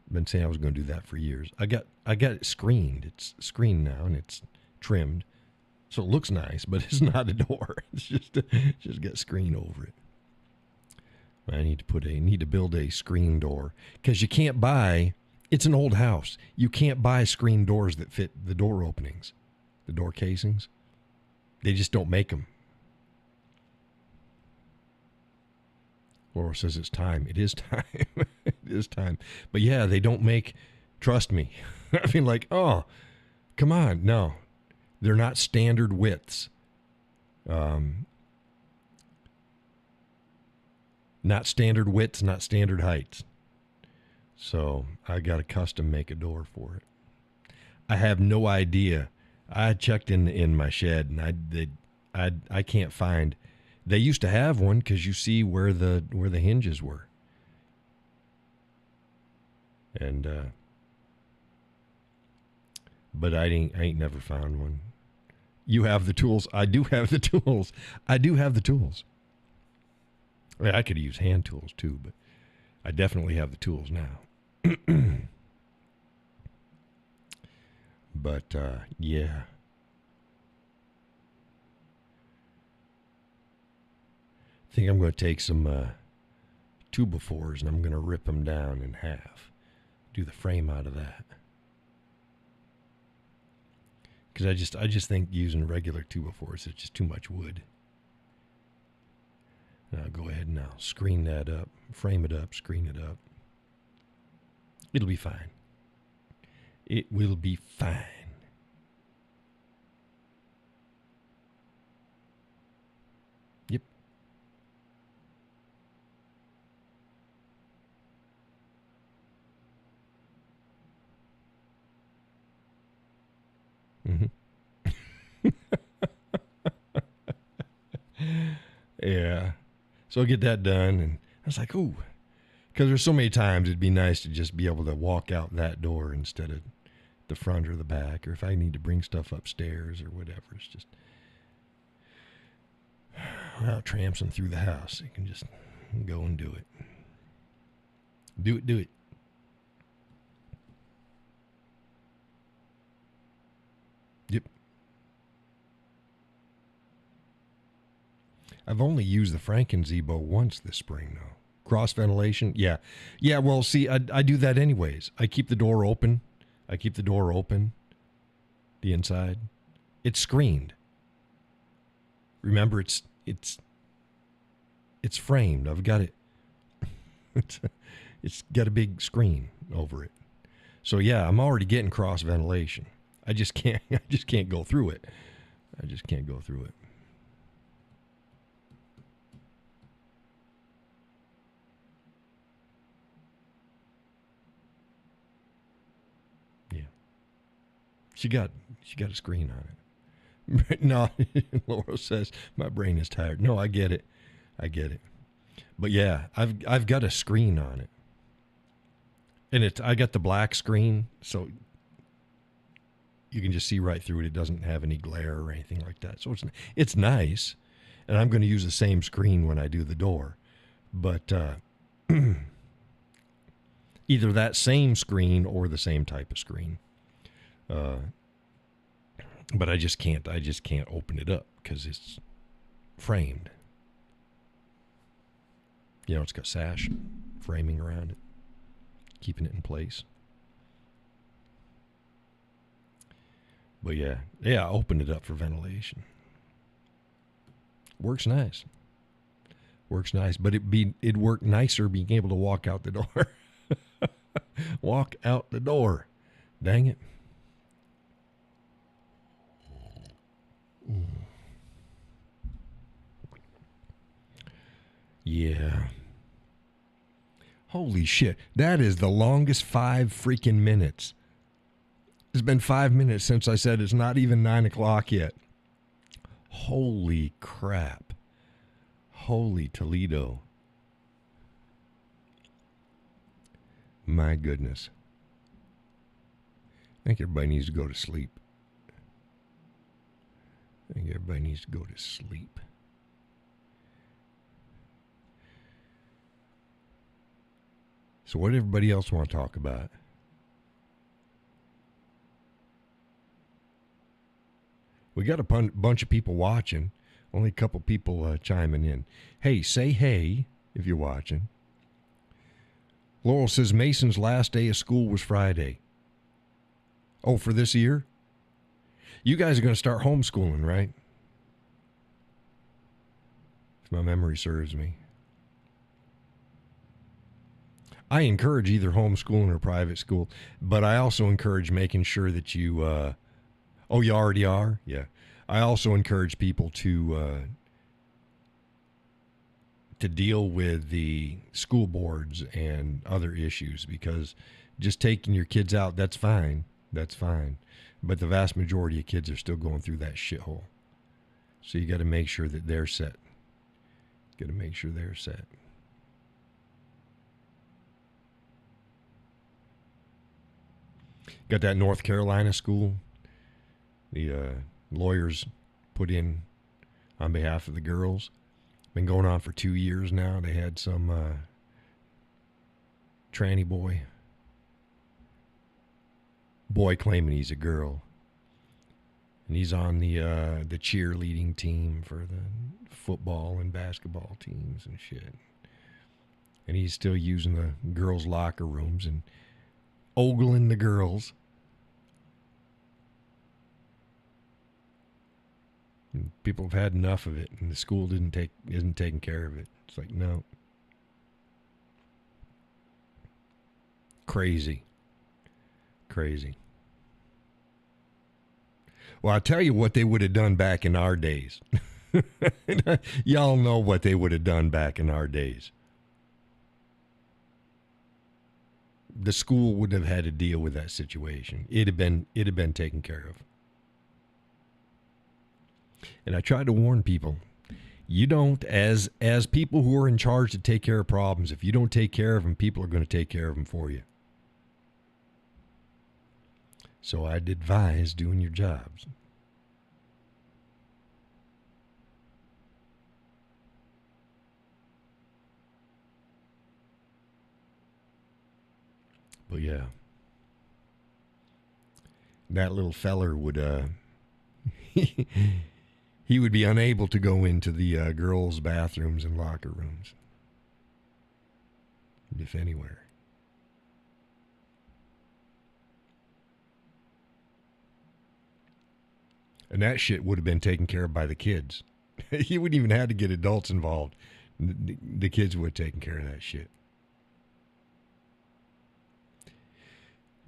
I've been saying I was going to do that for years. I got it screened. It's screened now, and it's trimmed, so it looks nice, but it's not a door. It's just got screen over it. I need to build a screen door, because you can't buy. It's an old house. You can't buy screen doors that fit the door openings, the door casings. They just don't make them. Laura says it's time. It is time. It is time. But yeah, they don't make, trust me. I mean, like, oh, come on. No, they're not standard widths. Not standard widths, not standard heights. So I got to custom make a door for it. I have no idea. I checked in my shed, and I can't find. They used to have one, because you see where the hinges were. And but I ain't never found one. You have the tools. I do have the tools. I mean, I could use hand tools too, but I definitely have the tools now. But yeah. I think I'm going to take some 2x4s, and I'm going to rip them down in half. Do the frame out of that. Because I just think using regular 2x4s is just too much wood. And I'll go ahead and I'll screen that up, frame it up, screen it up. It'll be fine. It will be fine. Yep. Mm-hmm. Yeah. So I'll get that done. And I was like, ooh. Because there's so many times it'd be nice to just be able to walk out that door instead of the front or the back. Or if I need to bring stuff upstairs or whatever. It's just, without tramping through the house, you can just go and do it. Do it. Yep. I've only used the Franken-Zebo once this spring, though. Cross ventilation, yeah. Well, see, I do that anyways. I keep the door open. The inside. It's screened. Remember, it's framed. I've got it. It's got a big screen over it. So yeah, I'm already getting cross ventilation. I just can't go through it. She got a screen on it. No, Laura says my brain is tired. No, I get it. But yeah, I've got a screen on it. And I got the black screen, so you can just see right through it. It doesn't have any glare or anything like that. So it's nice. And I'm going to use the same screen when I do the door. But either that same screen or the same type of screen. But I just can't open it up because it's framed. You know, it's got sash framing around it, keeping it in place. But yeah, I opened it up for ventilation. Works nice. But it'd work nicer being able to walk out the door. Walk out the door. Dang it. Yeah. Holy shit. That is the longest 5 freaking minutes. It's been 5 minutes since I said it's not even 9 o'clock yet. Holy crap. Holy Toledo. My goodness. I think everybody needs to go to sleep. So what did everybody else want to talk about? We got a bunch of people watching. Only a couple people chiming in. Hey, say hey if you're watching. Laurel says Mason's last day of school was Friday. Oh, for this year? You guys are going to start homeschooling, right? If my memory serves me. I encourage either homeschooling or private school, but I also encourage making sure that you, oh, you already are? Yeah. I also encourage people to deal with the school boards and other issues, because just taking your kids out, that's fine. But the vast majority of kids are still going through that shithole. So you got to make sure that they're set. Got that North Carolina school. The lawyers put in on behalf of the girls. Been going on for 2 years now. They had some tranny boy claiming he's a girl, and he's on the cheerleading team for the football and basketball teams and shit. And he's still using the girls' locker rooms and ogling the girls. And people have had enough of it, and the school isn't taking care of it. It's like, no. Crazy. Well, I'll tell you what they would have done back in our days. Y'all know what they would have done back in our days. The school wouldn't have had to deal with that situation. It'd have been taken care of. And I try to warn people, you don't, as people who are in charge to take care of problems, if you don't take care of them, people are going to take care of them for you. So I'd advise doing your jobs. But yeah, that little feller would, he would be unable to go into the girls' bathrooms and locker rooms, if anywhere. And that shit would have been taken care of by the kids. He wouldn't even have to get adults involved. The kids would have taken care of that shit.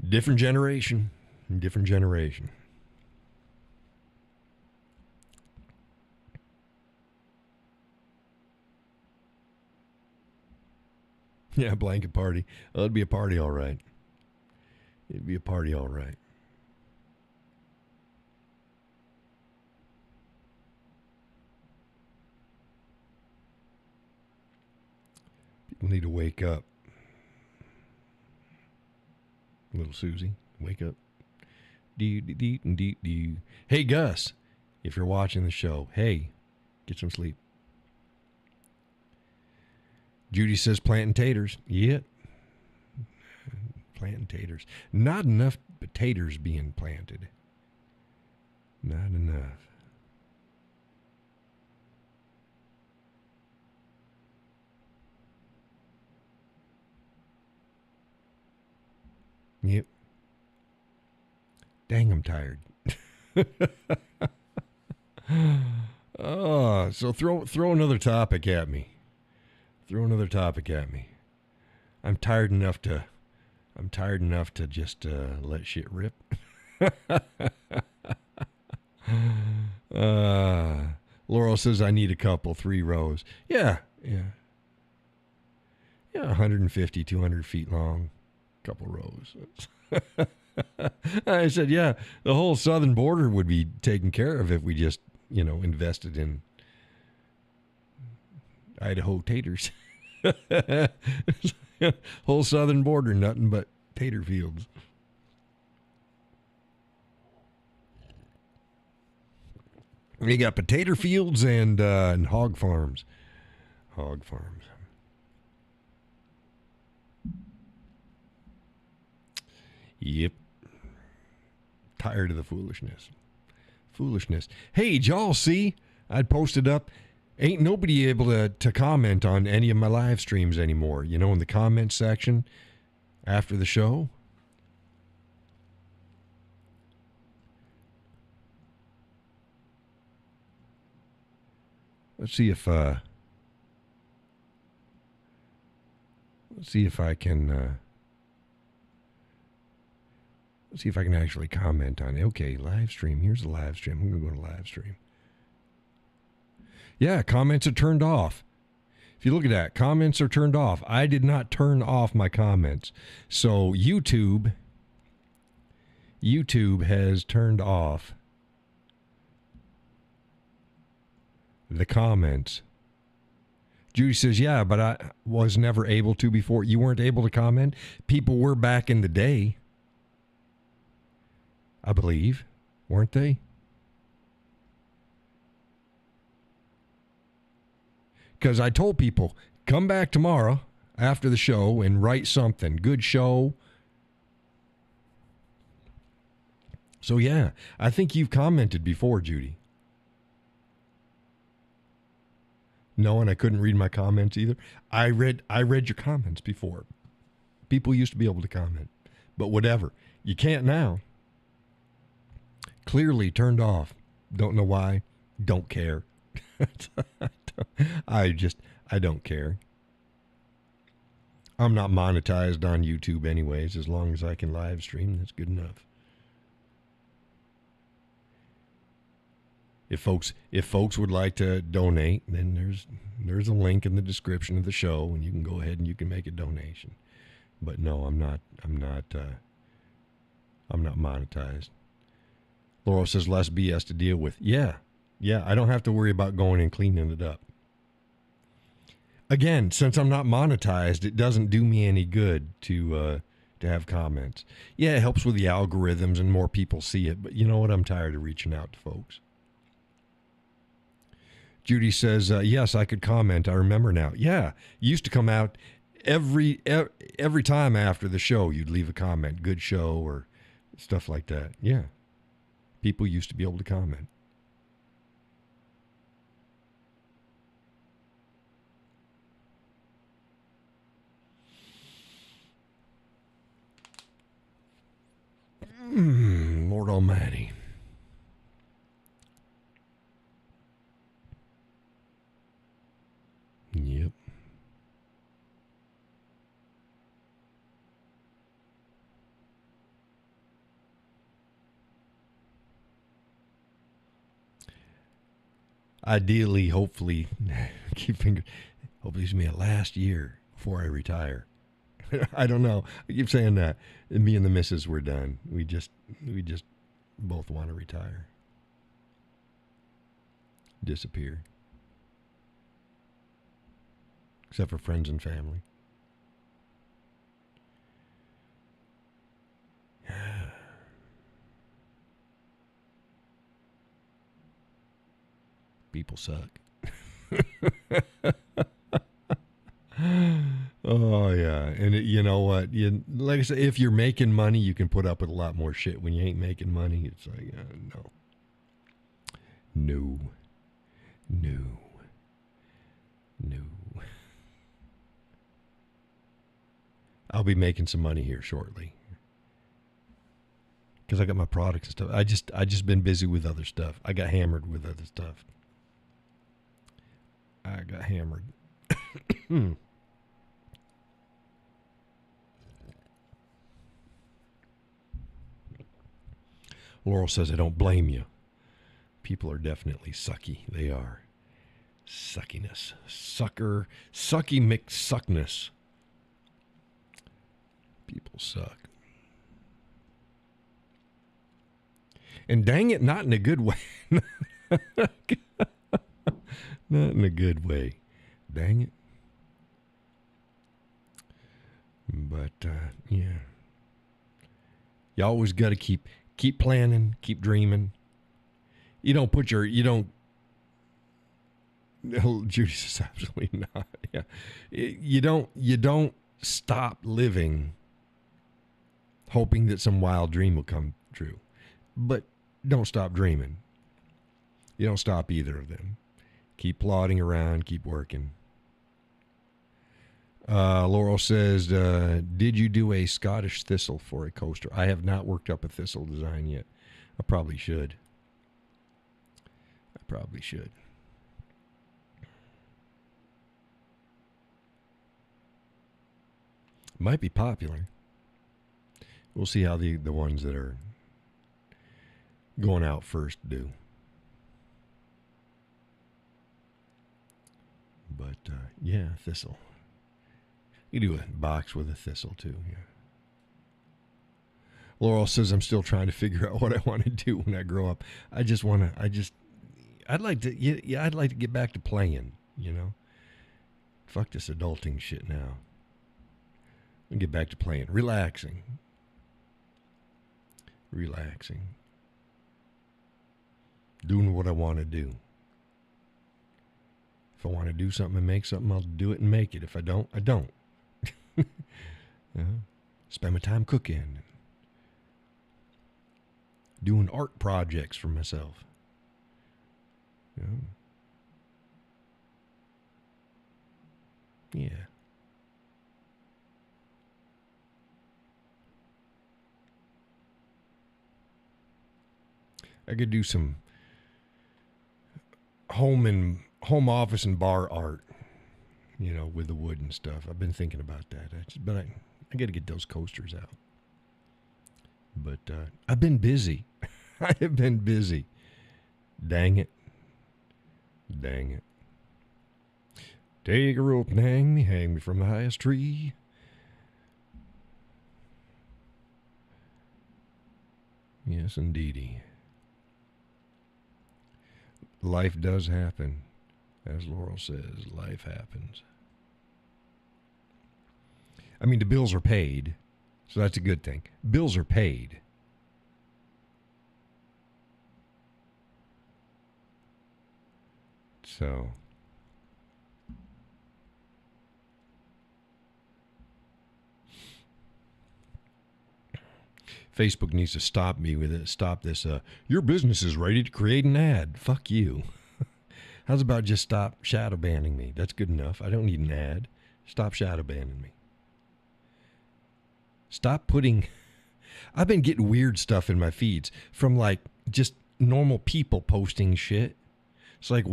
Different generation. Yeah, blanket party. Oh, it'd be a party, all right. People need to wake up. Little Susie, wake up. Hey, Gus, if you're watching the show, hey, get some sleep. Judy says planting taters. Yep. Planting taters. Not enough potatoes being planted. Not enough. Yep. Dang, I'm tired. Oh, so throw another topic at me. Throw another topic at me. I'm tired enough to just let shit rip. Laurel says I need a couple, 3 rows. Yeah. 150, 200 feet long, couple rows. I said, yeah, the whole southern border would be taken care of if we just, invested in Idaho taters. Whole southern border, nothing but tater fields. You got potato fields and hog farms. Hog farms. Yep. Tired of the foolishness. Hey, did y'all see? I'd posted up. Ain't nobody able to comment on any of my live streams anymore. In the comment section after the show. Let's see if I can. Let's see if I can actually comment on it. Okay, live stream. Here's the live stream. I'm gonna go to live stream. Yeah, comments are turned off. If you look at that, comments are turned off. I did not turn off my comments. So YouTube has turned off the comments. Judy says, yeah, but I was never able to before. You weren't able to comment? People were back in the day, I believe, weren't they? Because I told people, come back tomorrow after the show and write something. Good show. So, yeah, I think you've commented before, Judy. No, and I couldn't read my comments either. I read your comments before. People used to be able to comment. But whatever. You can't now. Clearly turned off. Don't know why. Don't care. I don't care. I'm not monetized on YouTube anyways. As long as I can live stream, that's good enough. If folks would like to donate, then there's a link in the description of the show, and you can go ahead and you can make a donation. But no, I'm not monetized. Laurel says less BS to deal with. Yeah, I don't have to worry about going and cleaning it up. Again, since I'm not monetized, it doesn't do me any good to have comments. Yeah, it helps with the algorithms and more people see it, but you know what? I'm tired of reaching out to folks. Judy says, yes, I could comment. I remember now. Yeah, you used to come out every time after the show. You'd leave a comment, good show or stuff like that. Yeah, people used to be able to comment. Lord Almighty. Yep. Ideally, hopefully, hopefully it's me a last year before I retire. I don't know. I keep saying that. Me and the missus were done. We just both want to retire. Disappear. Except for friends and family. People suck. Oh yeah, and you know what? Like I said, if you're making money, you can put up with a lot more shit. When you ain't making money, it's like no. I'll be making some money here shortly because I got my products and stuff. I just been busy with other stuff. I got hammered with other stuff. I got hammered. Laurel says, I don't blame you. People are definitely sucky. They are. Suckiness. Sucker. Sucky McSuckness. People suck. And dang it, not in a good way. Not in a good way. Dang it. But, yeah. You always got to keep planning, keep dreaming. No, Judy says absolutely not. Yeah. You don't stop living hoping that some wild dream will come true. But don't stop dreaming. You don't stop either of them. Keep plodding around, keep working. Laurel says, did you do a Scottish thistle for a coaster? I have not worked up a thistle design yet. I probably should. Might be popular. We'll see how the ones that are going out first do. But, yeah, thistle. You do a box with a thistle, too, yeah. Laurel says, I'm still trying to figure out what I want to do when I grow up. I'd like to get back to playing, Fuck this adulting shit now. And get back to playing. Relaxing. Doing what I want to do. If I want to do something and make something, I'll do it and make it. If I don't, I don't. Spend my time cooking. Doing art projects for myself. Yeah. I could do some home office and bar art, with the wood and stuff. I've been thinking about that. But I got to get those coasters out. But I've been busy. I have been busy. Dang it. Take a rope and hang me from the highest tree. Yes, indeedy. Life does happen. As Laurel says, life happens. I mean, the bills are paid, so that's a good thing. Bills are paid. So, Facebook needs to stop me with it. Stop this. Your business is ready to create an ad. Fuck you. How's about just stop shadow banning me? That's good enough. I don't need an ad. Stop shadow banning me. Stop putting... I've been getting weird stuff in my feeds from like just normal people posting shit. It's like,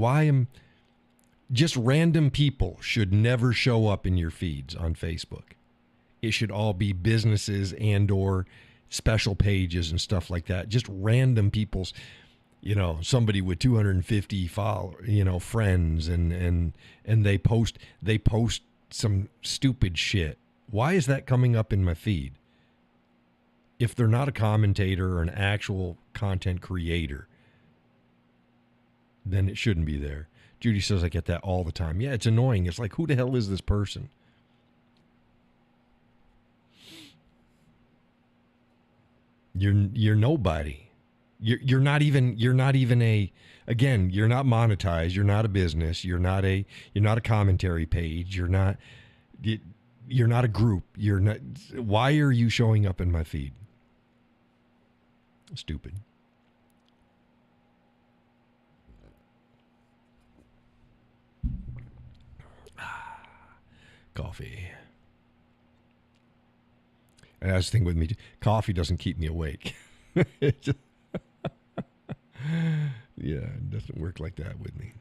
just random people should never show up in your feeds on Facebook. It should all be businesses and or special pages and stuff like that. Just random people's, somebody with 250 friends and they post some stupid shit. Why is that coming up in my feed? If they're not a commentator or an actual content creator, then it shouldn't be there. Judy says I get that all the time. Yeah, it's annoying. It's like, who the hell is this person? You're nobody. You're not even a, again, you're not monetized. You're not a business. You're not a commentary page. You're not a group. You're not. Why are you showing up in my feed? Stupid. Coffee. And that's the thing with me. Coffee doesn't keep me awake. Just, yeah, it doesn't work like that with me.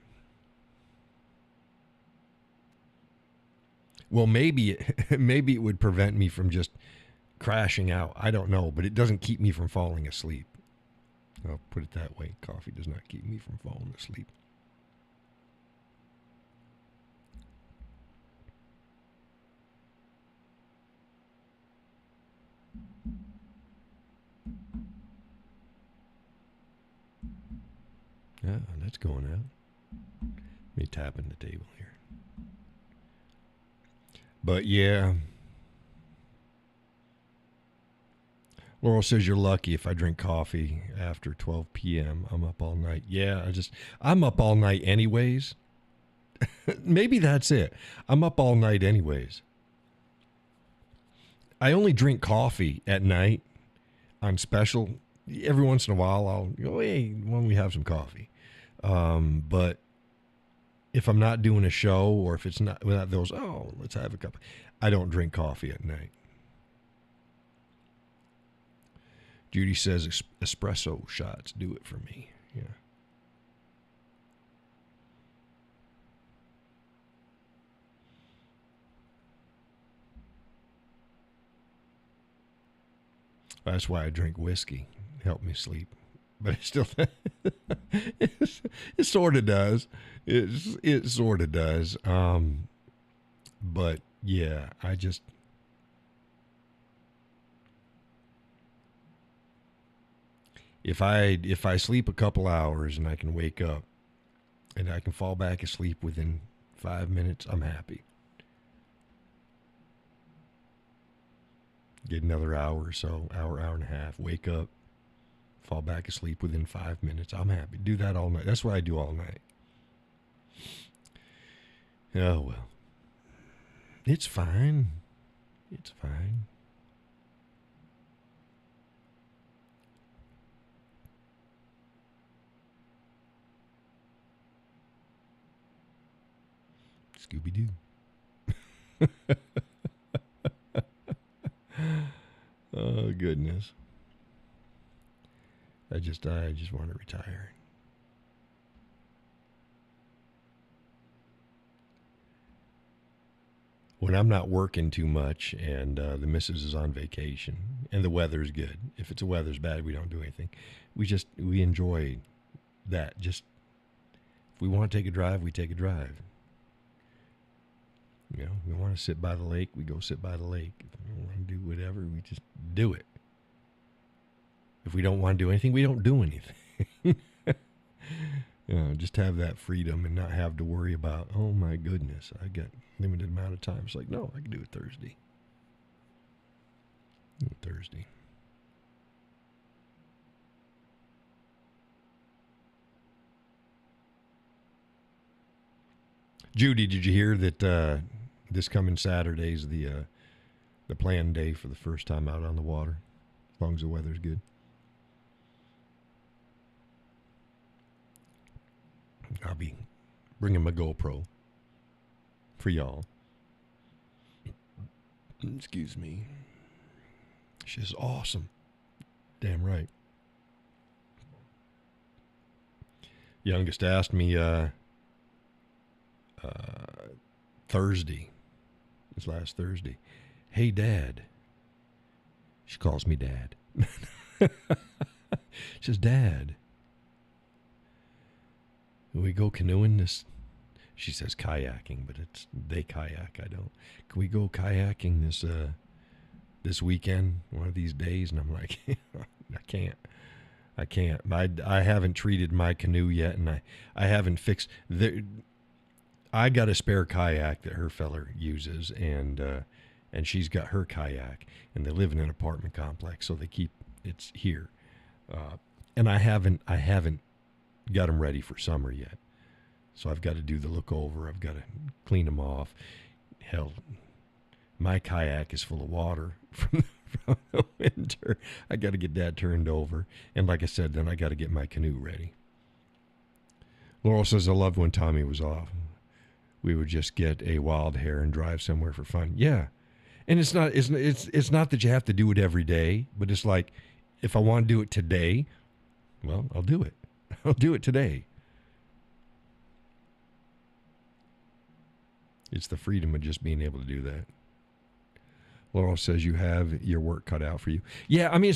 Well, maybe maybe it would prevent me from just crashing out. I don't know, but it doesn't keep me from falling asleep. I'll put it that way. Coffee does not keep me from falling asleep. Yeah, that's going out. Let me tap in the table here. But yeah. Laurel says you're lucky if I drink coffee after 12 p.m. I'm up all night. Yeah, I'm up all night anyways. Maybe that's it. I'm up all night anyways. I only drink coffee at night on special. Every once in a while, I'll go, hey, why don't we have some coffee? But if I'm not doing a show or if it's not without those, oh, let's have a cup. I don't drink coffee at night. Judy says espresso shots do it for me. Yeah. That's why I drink whiskey. Help me sleep. But it still, it sort of does. It sort of does. But yeah, if I sleep a couple hours and I can wake up and I can fall back asleep within 5 minutes, I'm happy. Get another hour or so, hour and a half, wake up, fall back asleep within 5 minutes. I'm happy. Do that all night. That's what I do all night. Oh, well. It's fine. It's fine. Scooby-Doo. Oh, goodness. I just want to retire. When I'm not working too much and the missus is on vacation and the weather's good. If the weather's bad, we don't do anything. We enjoy that. Just if we want to take a drive, we take a drive. You know, we want to sit by the lake, we go sit by the lake. If we want to do whatever, we just do it. If we don't want to do anything, we don't do anything. You know, just have that freedom and not have to worry about, oh my goodness, I got limited amount of time. It's like, no, I can do it Thursday. Thursday. Judy, did you hear that this coming Saturday is the planned day for the first time out on the water, as long as the weather's good? I'll be bringing my GoPro for y'all. Excuse me. She's awesome. Damn right. Youngest asked me Thursday, this last Thursday, hey, Dad. She calls me Dad. She says, Dad, can we go canoeing this? She says kayaking, but they kayak, I don't. Can we go kayaking this weekend, one of these days? And I'm like, I can't. I haven't treated my canoe yet, and I haven't fixed. I got a spare kayak that her feller uses, and she's got her kayak, and they live in an apartment complex, so it's here. And I haven't got them ready for summer yet. So I've got to do the look over. I've got to clean them off. Hell, my kayak is full of water from the winter. I got to get that turned over. And like I said, then I got to get my canoe ready. Laurel says, I loved when Tommy was off. We would just get a wild hare and drive somewhere for fun. Yeah. And it's not that you have to do it every day, but it's like, if I want to do it today, well, I'll do it. I'll do it today. It's the freedom of just being able to do that. Laurel says you have your work cut out for you. Yeah, I mean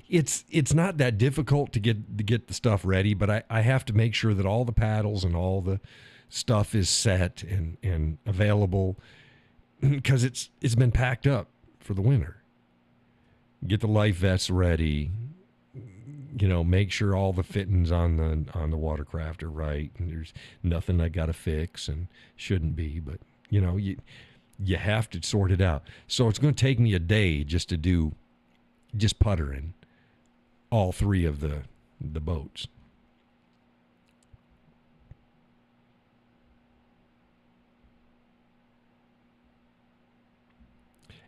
it's not that difficult to get the stuff ready, but I have to make sure that all the paddles and all the stuff is set and available because it's been packed up for the winter. Get the life vests ready. Make sure all the fittings on the watercraft are right, and there's nothing I got to fix and shouldn't be, but you have to sort it out. So it's going to take me a day just to do just puttering all three of the boats.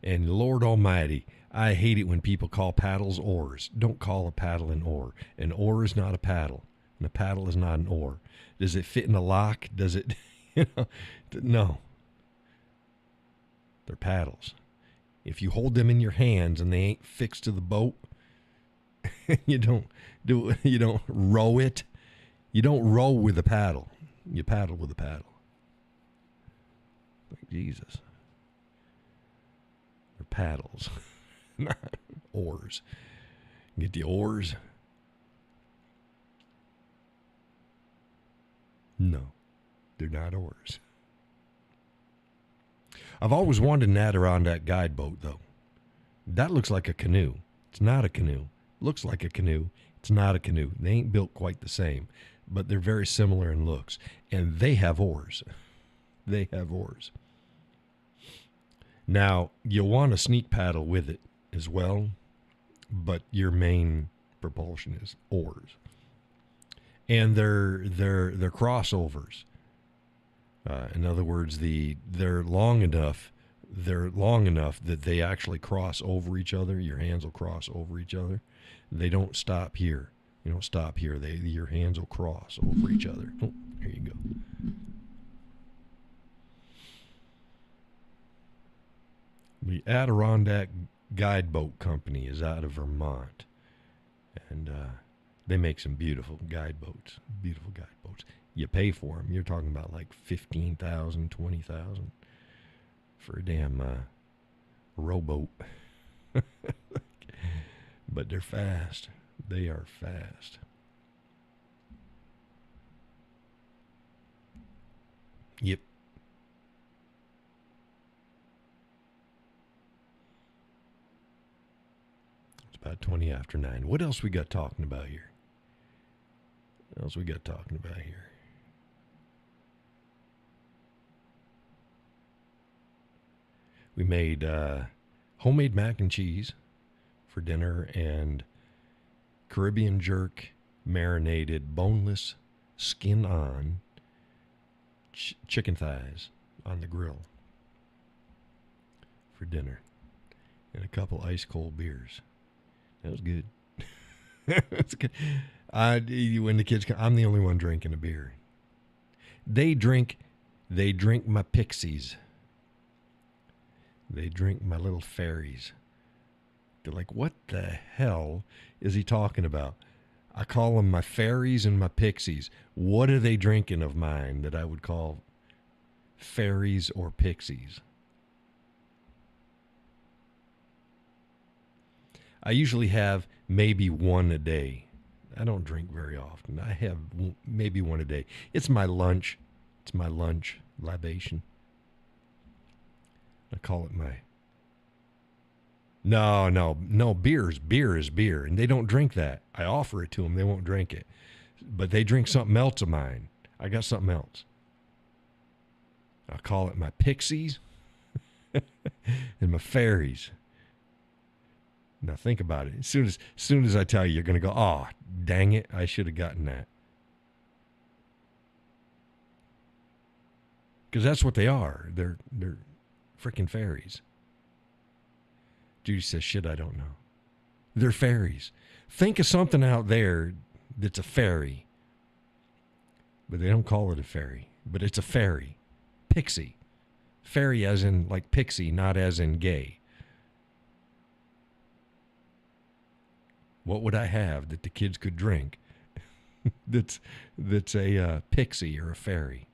And Lord Almighty, I hate it when people call paddles oars. Don't call a paddle an oar. An oar is not a paddle, and a paddle is not an oar. Does it fit in a lock? Does it? No. They're paddles. If you hold them in your hands and they ain't fixed to the boat, you don't row it. You don't row with a paddle. You paddle with a paddle. Like Jesus. They're paddles, not oars. Get the oars. No, they're not oars. I've always wanted an Adirondack guide boat, though. That looks like a canoe. It's not a canoe. Looks like a canoe. It's not a canoe. They ain't built quite the same, but they're very similar in looks. And they have oars. They have oars. Now, you'll want a sneak paddle with it as well, but your main propulsion is oars. And they're crossovers. In other words, they're long enough that they actually cross over each other. Your hands will cross over each other. They don't stop here. You don't stop here. Your hands will cross over each other. Oh, there you go. The Adirondack Guide Boat Company is out of Vermont, and they make some beautiful guide boats. Beautiful guide boats. You pay for them. You're talking about like $15,000, $20,000 for a damn rowboat. But they're fast. They are fast. Yep. It's about 20 after 9. What else we got talking about here? What else we got talking about here? We made homemade mac and cheese for dinner and Caribbean jerk marinated, boneless, skin on chicken thighs on the grill for dinner. And a couple ice cold beers. That was good. That's good. When the kids come, I'm the only one drinking a beer. They drink my pixies. They drink my little fairies. They're like, what the hell is he talking about? I call them my fairies and my pixies. What are they drinking of mine that I would call fairies or pixies? I usually have maybe one a day. I don't drink very often. I have maybe one a day. It's my lunch. It's my lunch libation. I call it my... No. Beer is beer. And they don't drink that. I offer it to them. They won't drink it. But they drink something else of mine. I got something else. I call it my pixies and my fairies. Now think about it. As soon as I tell you, you're going to go, oh, dang it, I should have gotten that. Because that's what they are. They're freaking fairies. Judy says, shit, I don't know. They're fairies. Think of something out there that's a fairy. But they don't call it a fairy. But it's a fairy. Pixie. Fairy as in like pixie, not as in gay. What would I have that the kids could drink that's a pixie or a fairy?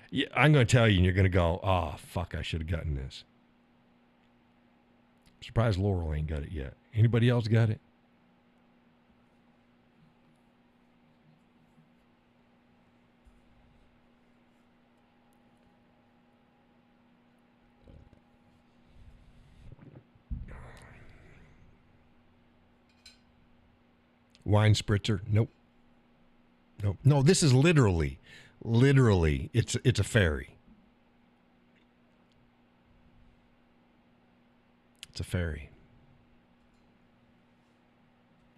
Yeah, I'm going to tell you, and you're going to go, oh, fuck, I should have gotten this. I'm surprised Laurel ain't got it yet. Anybody else got it? Wine spritzer? Nope. No, this is literally, it's a fairy. It's a fairy.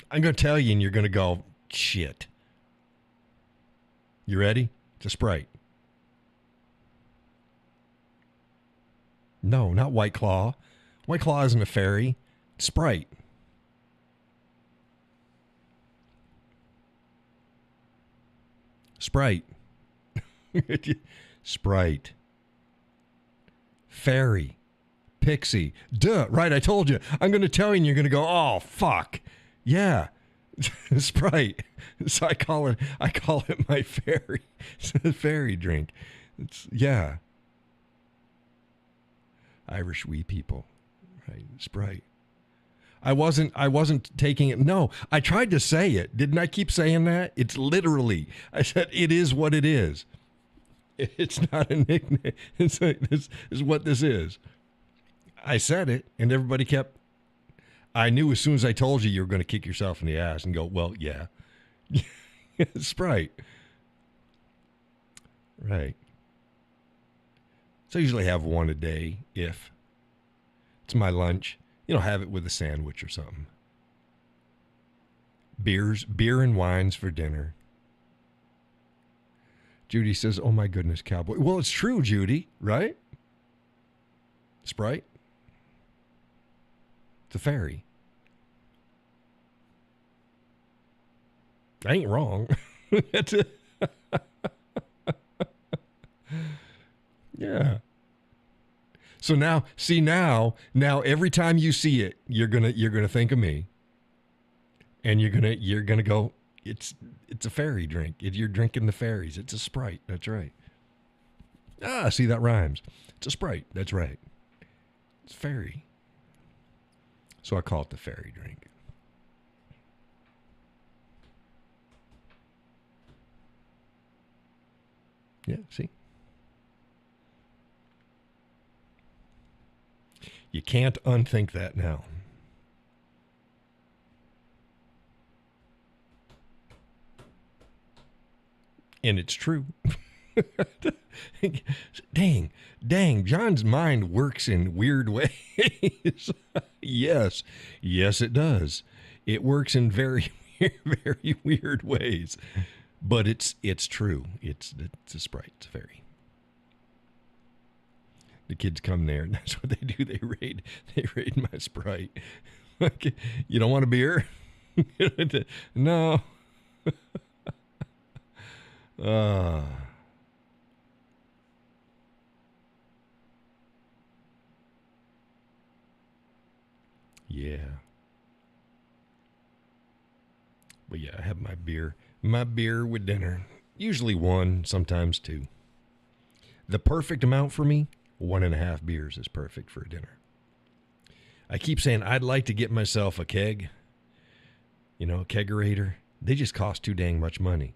I'm going to tell you, and you're going to go, shit. You ready? It's a Sprite. No, not White Claw. White Claw isn't a fairy. It's Sprite. Sprite. Sprite. Fairy. Pixie. Duh. Right, I told you. I'm going to tell you and you're going to go, oh, fuck. Yeah. Sprite. So I call it my fairy. It's a fairy drink. Yeah. Irish wee people. Right. Sprite. I wasn't taking it. No, I tried to say it. Didn't I keep saying that? It's literally. I said it is what it is. It's not a nickname. This is what this is. I said it, and everybody kept. I knew as soon as I told you were going to kick yourself in the ass and go, well, yeah. Sprite. Right. So I usually have one a day if it's my lunch. Have it with a sandwich or something. Beer and wines for dinner. Judy says, oh my goodness, Cowboy. Well, it's true, Judy, right? Sprite. It's a fairy. I ain't wrong. That's it. Yeah. So now every time you see it, you're gonna think of me, and you're gonna go. It's a fairy drink. You're drinking the fairies. It's a Sprite. That's right. Ah, see, that rhymes. It's a Sprite. That's right. It's fairy. So I call it the fairy drink. Yeah. See. You can't unthink that now. And it's true. Dang, John's mind works in weird ways. Yes, it does. It works in very, very weird ways. But it's true. It's a Sprite. It's a fairy. The kids come there, and that's what they do. They raid my Sprite. You don't want a beer? No. Yeah. But yeah, I have my beer with dinner. Usually one, sometimes two. The perfect amount for me, 1.5 beers is perfect for dinner. I keep saying I'd like to get myself a keg, a kegerator. They just cost too dang much money.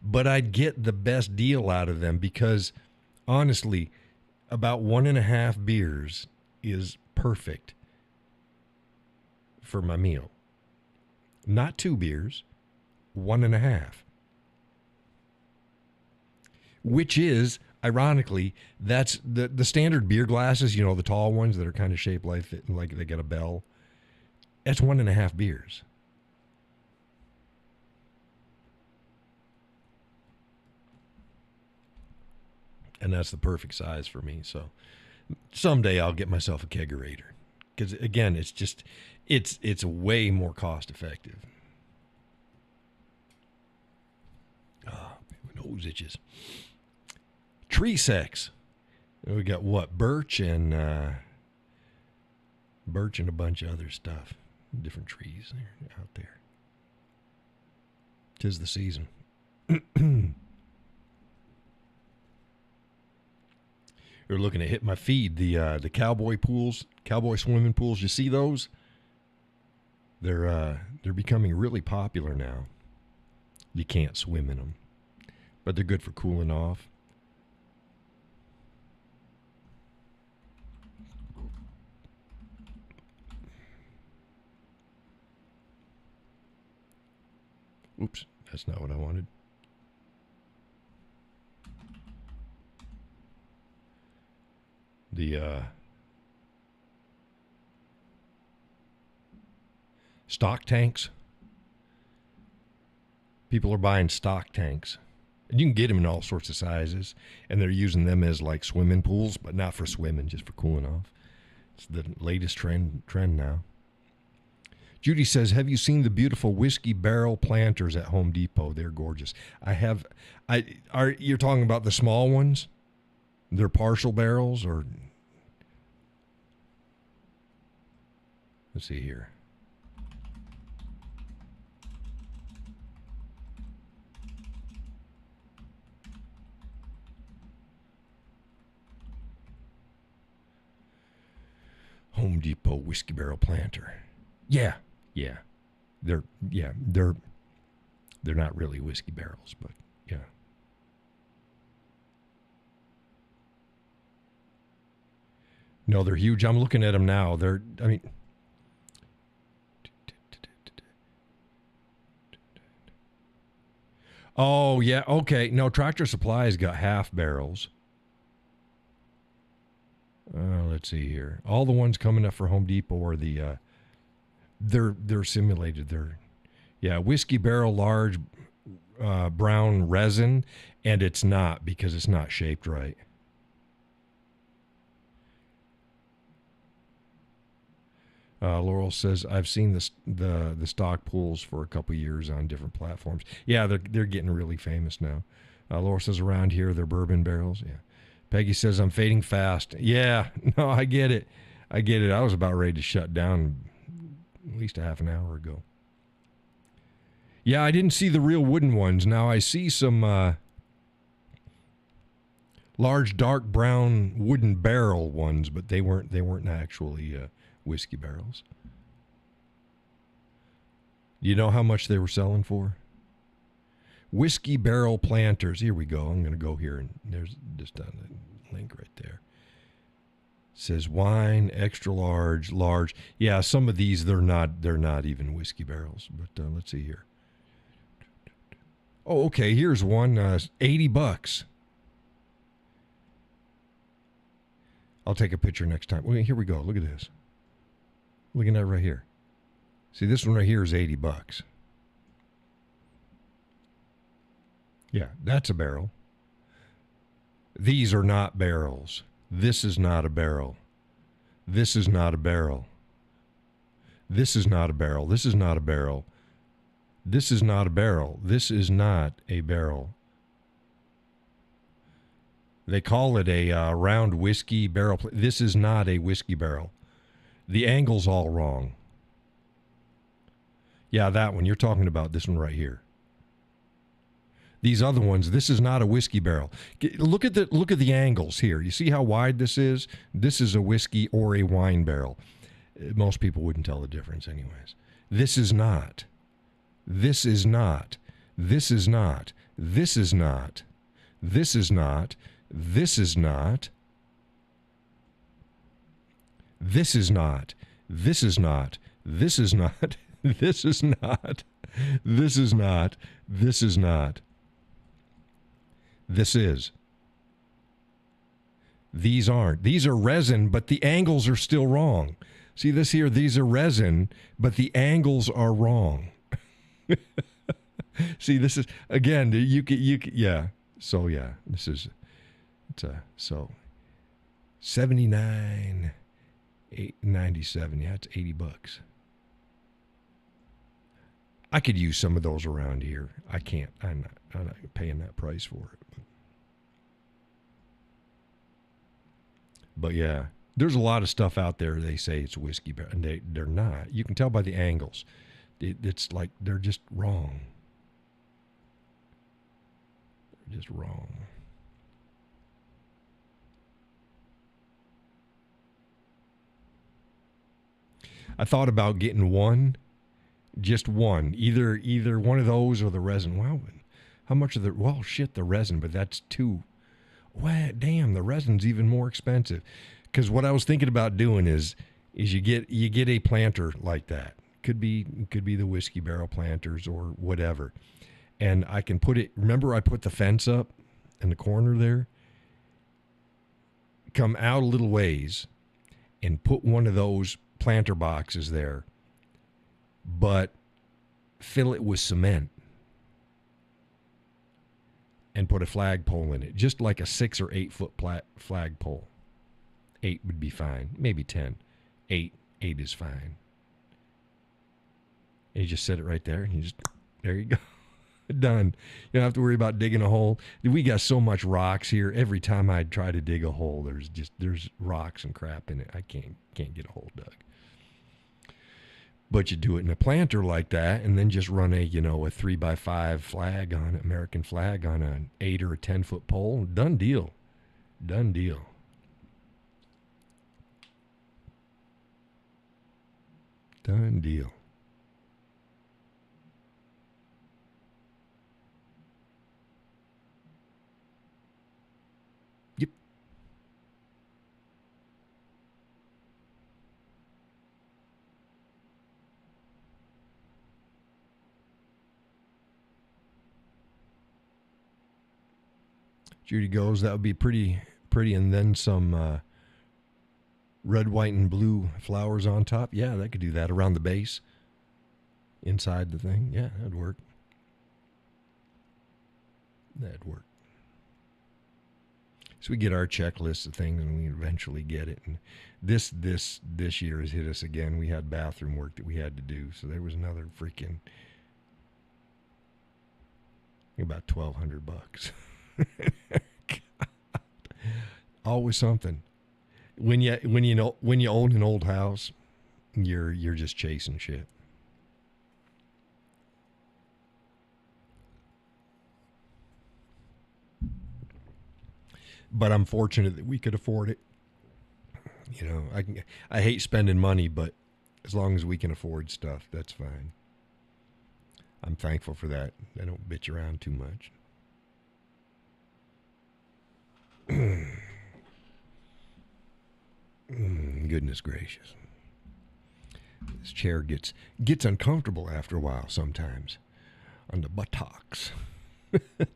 But I'd get the best deal out of them because, honestly, about 1.5 beers is perfect for my meal. Not 2 beers, 1.5. Which is Ironically, that's the standard beer glasses, the tall ones that are kind of shaped like they got a bell. That's 1.5 beers. And that's the perfect size for me. So someday I'll get myself a kegerator. Because again, it's way more cost effective. Oh, my nose itches. Tree sex. We got what? Birch and a bunch of other stuff. Different trees out there. 'Tis the season. You're looking to hit my feed. The Cowboy pools, Cowboy swimming pools. You see those? They're becoming really popular now. You can't swim in them, but they're good for cooling off. Oops, that's not what I wanted. The stock tanks. People are buying stock tanks. And you can get them in all sorts of sizes. And they're using them as like swimming pools, but not for swimming, just for cooling off. It's the latest trend now. Judy says, have you seen the beautiful whiskey barrel planters at Home Depot? They're gorgeous. You're talking about the small ones? They're partial barrels or... Let's see here. Home Depot whiskey barrel planter. Yeah. They're not really whiskey barrels, but yeah. No, they're huge. I'm looking at them now. Oh, yeah, okay. No, Tractor Supply's got half barrels. Let's see here. All the ones coming up for Home Depot are the they're simulated. They're whiskey barrel large brown resin, and it's not because it's not shaped right. Laurel says, I've seen the stock pools for a couple years on different platforms. Yeah, they're getting really famous now. Laurel says, around here, they're bourbon barrels. Yeah. Peggy says, I'm fading fast. Yeah, no, I get it. I was about ready to shut down at least a half an hour ago. Yeah, I didn't see the real wooden ones. Now I see some large dark brown wooden barrel ones, but they weren't actually whiskey barrels. You know how much they were selling for? Whiskey barrel planters. Here we go. I'm going to go here, and there's just a link right there. It says wine, extra large. Yeah, some of these they're not even whiskey barrels. But let's see here. Oh, okay. Here's one. $80. I'll take a picture next time. Well, here we go. Look at this. Look at that right here. See, this one right here is $80. Yeah, that's a barrel. These are not barrels. This is not a barrel. This is not a barrel. This is not a barrel. This is not a barrel. This is not a barrel. This is not a barrel. They call it a round whiskey barrel. This is not a whiskey barrel. The angle's all wrong. Yeah, that one. You're talking about this one right here. These other ones, this is not a whiskey barrel. Look at the angles here. You see how wide this is? This is a whiskey or a wine barrel. Most people wouldn't tell the difference anyways. This is not. This is not. This is not. This is not. This is not. This is not. This is not. This is not. This is not. This is not. This is not. This is not. This is. These aren't. These are resin, but the angles are still wrong. See this here? These are resin, but the angles are wrong. See, this is again. Yeah. So yeah, this is so 79, 897. Yeah, it's $80. I could use some of those around here. I can't. I'm not paying that price for it. But yeah, there's a lot of stuff out there. They say it's whiskey, and they're not. You can tell by the angles. It's like they're just wrong. They're just wrong. I thought about getting one, just one, either one of those or the resin. Wow, how much of the? Well, shit, the resin, but that's two. Well, damn, the resin's even more expensive. Because what I was thinking about doing is you get a planter like that. Could be the whiskey barrel planters or whatever, and I can put it. Remember, I put the fence up in the corner there. Come out a little ways, and put one of those planter boxes there, but fill it with cement. And put a flagpole in it, just like a 6 or 8 foot flagpole. 8 would be fine, maybe 10. 8 is fine. And you just set it right there, and there you go, done. You don't have to worry about digging a hole. We got so much rocks here. Every time I try to dig a hole, there's rocks and crap in it. I can't get a hole dug. But you do it in a planter like that, and then just run a 3x5 flag on it, American flag on an 8 or a 10 foot pole. Done deal. Done deal. Done deal. Yep. Judy goes, that would be pretty, and then some red, white, and blue flowers on top. Yeah, that could do that around the base, inside the thing. Yeah, that'd work. That'd work. So we get our checklist of things, and we eventually get it. And this year has hit us again. We had bathroom work that we had to do, so there was another freaking about $1,200. Always something. When you own an old house, you're just chasing shit. But I'm fortunate that we could afford it. I hate spending money, but as long as we can afford stuff, that's fine. I'm thankful for that. I don't bitch around too much. Goodness gracious. This chair gets uncomfortable after a while sometimes on the buttocks. I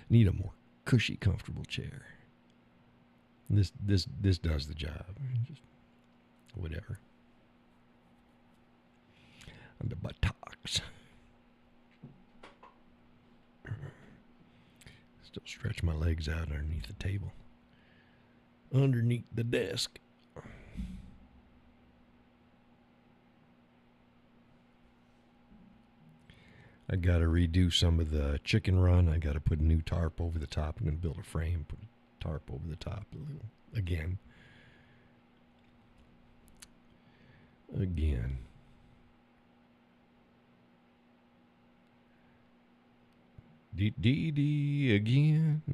need a more cushy, comfortable chair. This does the job. Just whatever. On the buttocks. Still stretch my legs out underneath the table. Underneath the desk. I got to redo some of the chicken run. I got to put a new tarp over the top. I'm going to build a frame, put a tarp over the top again. Again.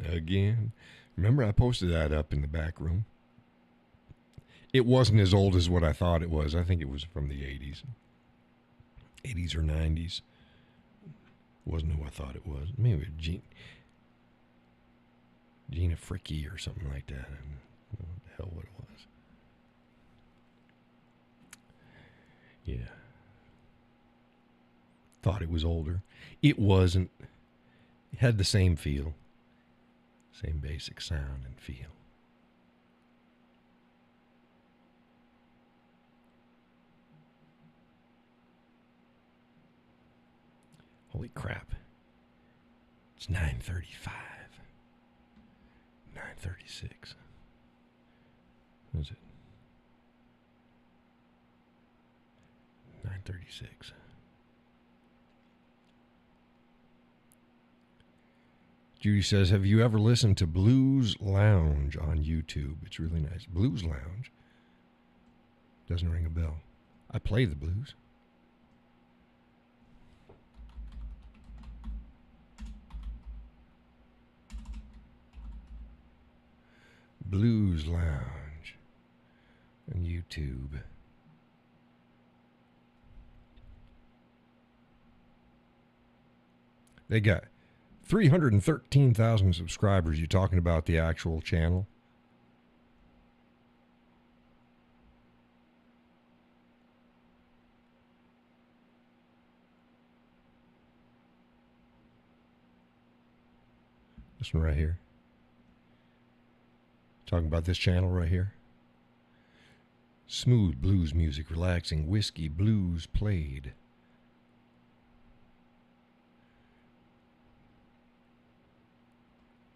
Again. Remember, I posted that up in the back room. It wasn't as old as what I thought it was. I think it was from the 80s. 80s or 90s. Wasn't who I thought it was. Maybe Gina Fricky or something like that. I don't know what the hell what it was. Yeah. Thought it was older. It wasn't. It had the same feel. Same basic sound and feel. Holy crap. It's 9:35. 9:36. What is it? 9:36. Judy says, have you ever listened to Blues Lounge on YouTube? It's really nice. Blues Lounge. Doesn't ring a bell. I play the blues. Blues Lounge on YouTube. They got 313,000 subscribers. You talking about the actual channel? This one right here. Talking about this channel right here. Smooth blues music, relaxing whiskey blues played.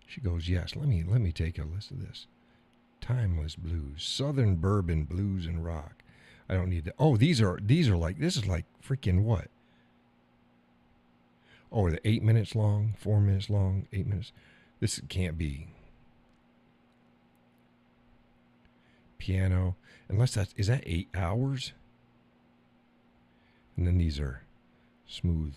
She goes, yes, let me take a list of this. Timeless blues, southern bourbon blues and rock. I don't need that. Oh, these are like, this is like freaking what? Oh, they're 8 minutes long, 4 minutes long, 8 minutes. This can't be. Piano, unless is that 8 hours? And then these are smooth.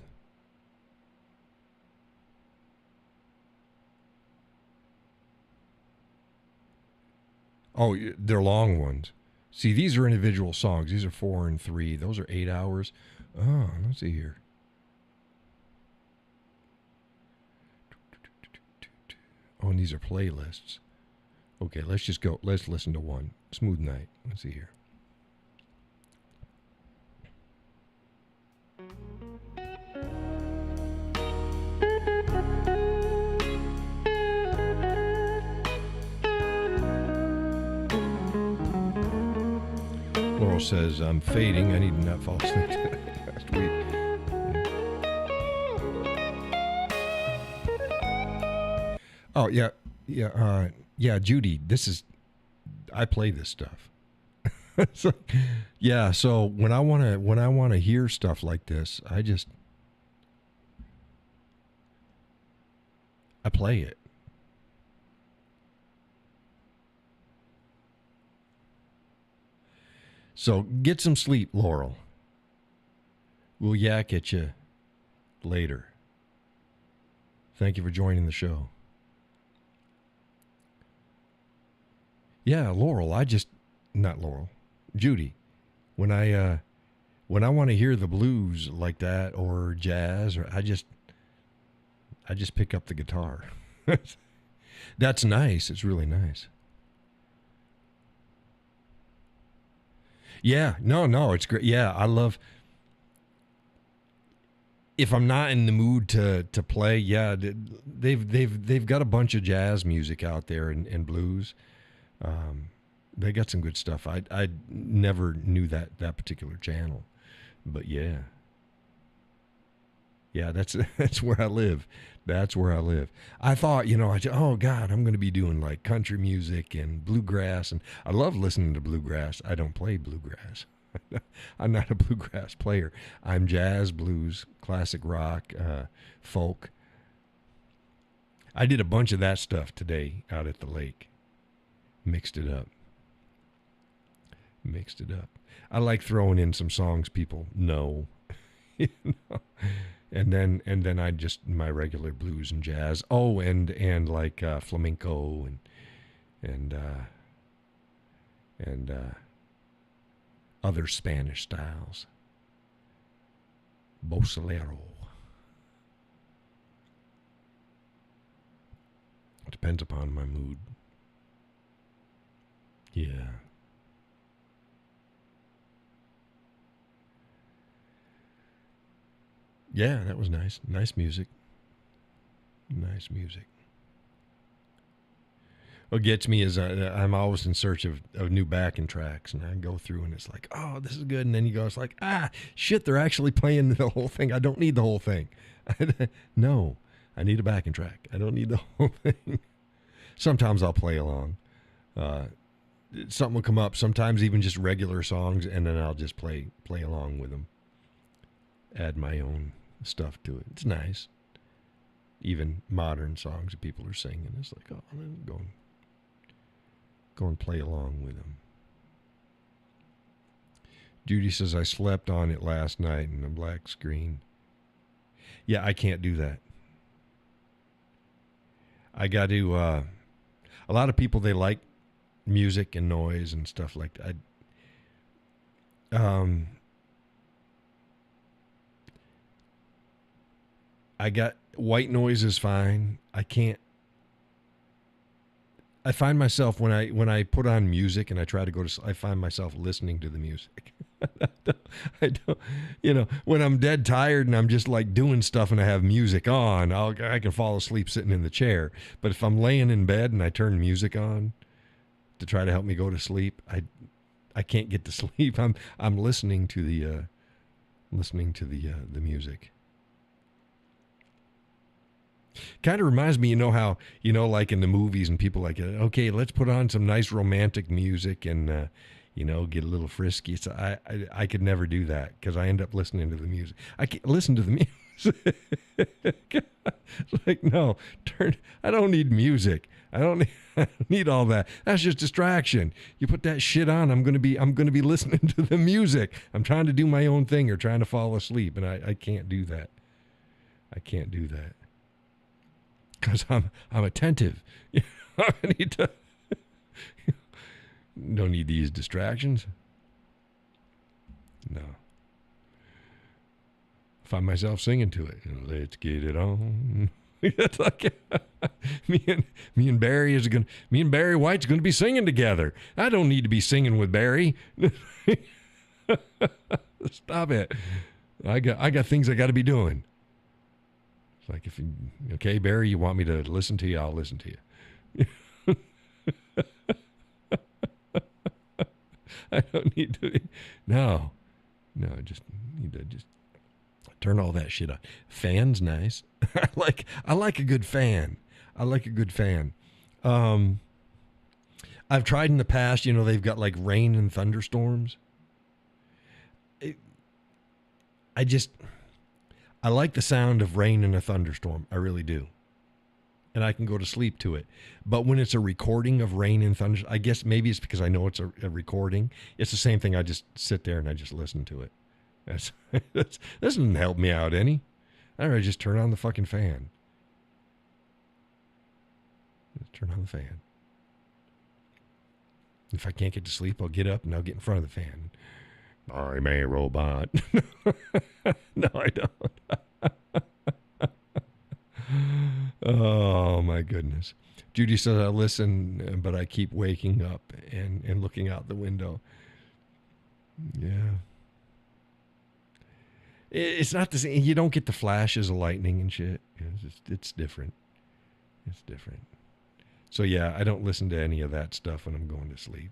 Oh, they're long ones. See, these are individual songs. These are 4 and 3. Those are 8 hours. Oh, let's see here. Oh, and these are playlists. Okay, let's just go. Let's listen to one. Smooth Night. Let's see here. Laurel says, I'm fading. I need to not fall asleep last week. Oh, yeah. Yeah, Judy, I play this stuff. So, yeah, so when I want to hear stuff like this, I play it. So get some sleep, Laurel. We'll yak at you later. Thank you for joining the show. Yeah, Laurel, not Laurel, Judy. When I want to hear the blues like that or jazz, or I just pick up the guitar. That's nice. It's really nice. Yeah, no, it's great. Yeah, I love. If I'm not in the mood to play, yeah, they've got a bunch of jazz music out there and blues. They got some good stuff. I never knew that particular channel, but yeah, that's where I live. That's where I live. I thought, oh God, I'm going to be doing like country music and bluegrass, and I love listening to bluegrass. I don't play bluegrass. I'm not a bluegrass player. I'm jazz, blues, classic rock, folk. I did a bunch of that stuff today out at the lake. Mixed it up. I like throwing in some songs people know. And then I just my regular blues and jazz. Oh, and like flamenco and other Spanish styles. Bosalero. It depends upon my mood. Yeah. Yeah, that was nice. Nice music. What gets me is I'm always in search of new backing tracks, and I go through and it's like, oh, this is good, and then you go, it's like, shit, they're actually playing the whole thing. I don't need the whole thing. No, I need a backing track. I don't need the whole thing. Sometimes I'll play along. Something will come up. Sometimes even just regular songs, and then I'll just play along with them. Add my own stuff to it. It's nice. Even modern songs that people are singing, it's like, oh, I'm go and play along with them. Judy says, I slept on it last night in a black screen. Yeah, I can't do that. I got to, a lot of people, they like music and noise and stuff like that. I got white noise is fine. I can't. I find myself when I put on music and I try to go to sleep, I find myself listening to the music. I don't, when I'm dead tired and I'm just like doing stuff and I have music on, I can fall asleep sitting in the chair. But if I'm laying in bed and I turn music on to try to help me go to sleep, I can't get to sleep. I'm listening to the music. Kind of reminds me, how, like in the movies and people like, okay, let's put on some nice romantic music and, get a little frisky. So I could never do that because I end up listening to the music. I can't listen to the music. It's like, no, I don't need music. I don't need all that. That's just distraction. You put that shit on, I'm gonna be listening to the music. I'm trying to do my own thing or trying to fall asleep, and I can't do that. I can't do that. Because I'm attentive. I need to. Don't need these distractions. No. Find myself singing to it. Let's get it on. It's like me and Barry White's gonna be singing together. I don't need to be singing with Barry. Stop it. I got things I got to be doing. Like okay, Barry, you want me to listen to you? I'll listen to you. I don't need to. No, I just need to turn all that shit on. Fan's nice. I like a good fan. I've tried in the past. They've got like rain and thunderstorms. I like the sound of rain in a thunderstorm. I really do. And I can go to sleep to it. But when it's a recording of rain and thunder, I guess maybe it's because I know it's a recording. It's the same thing. I just sit there and I just listen to it. That doesn't help me out any. I just turn on the fucking fan. Just turn on the fan. If I can't get to sleep, I'll get up and I'll get in front of the fan. I'm a robot. No, I don't. Oh, my goodness. Judy says, I listen, but I keep waking up and looking out the window. Yeah. It's not the same. You don't get the flashes of lightning and shit. It's different. It's different. So, yeah, I don't listen to any of that stuff when I'm going to sleep.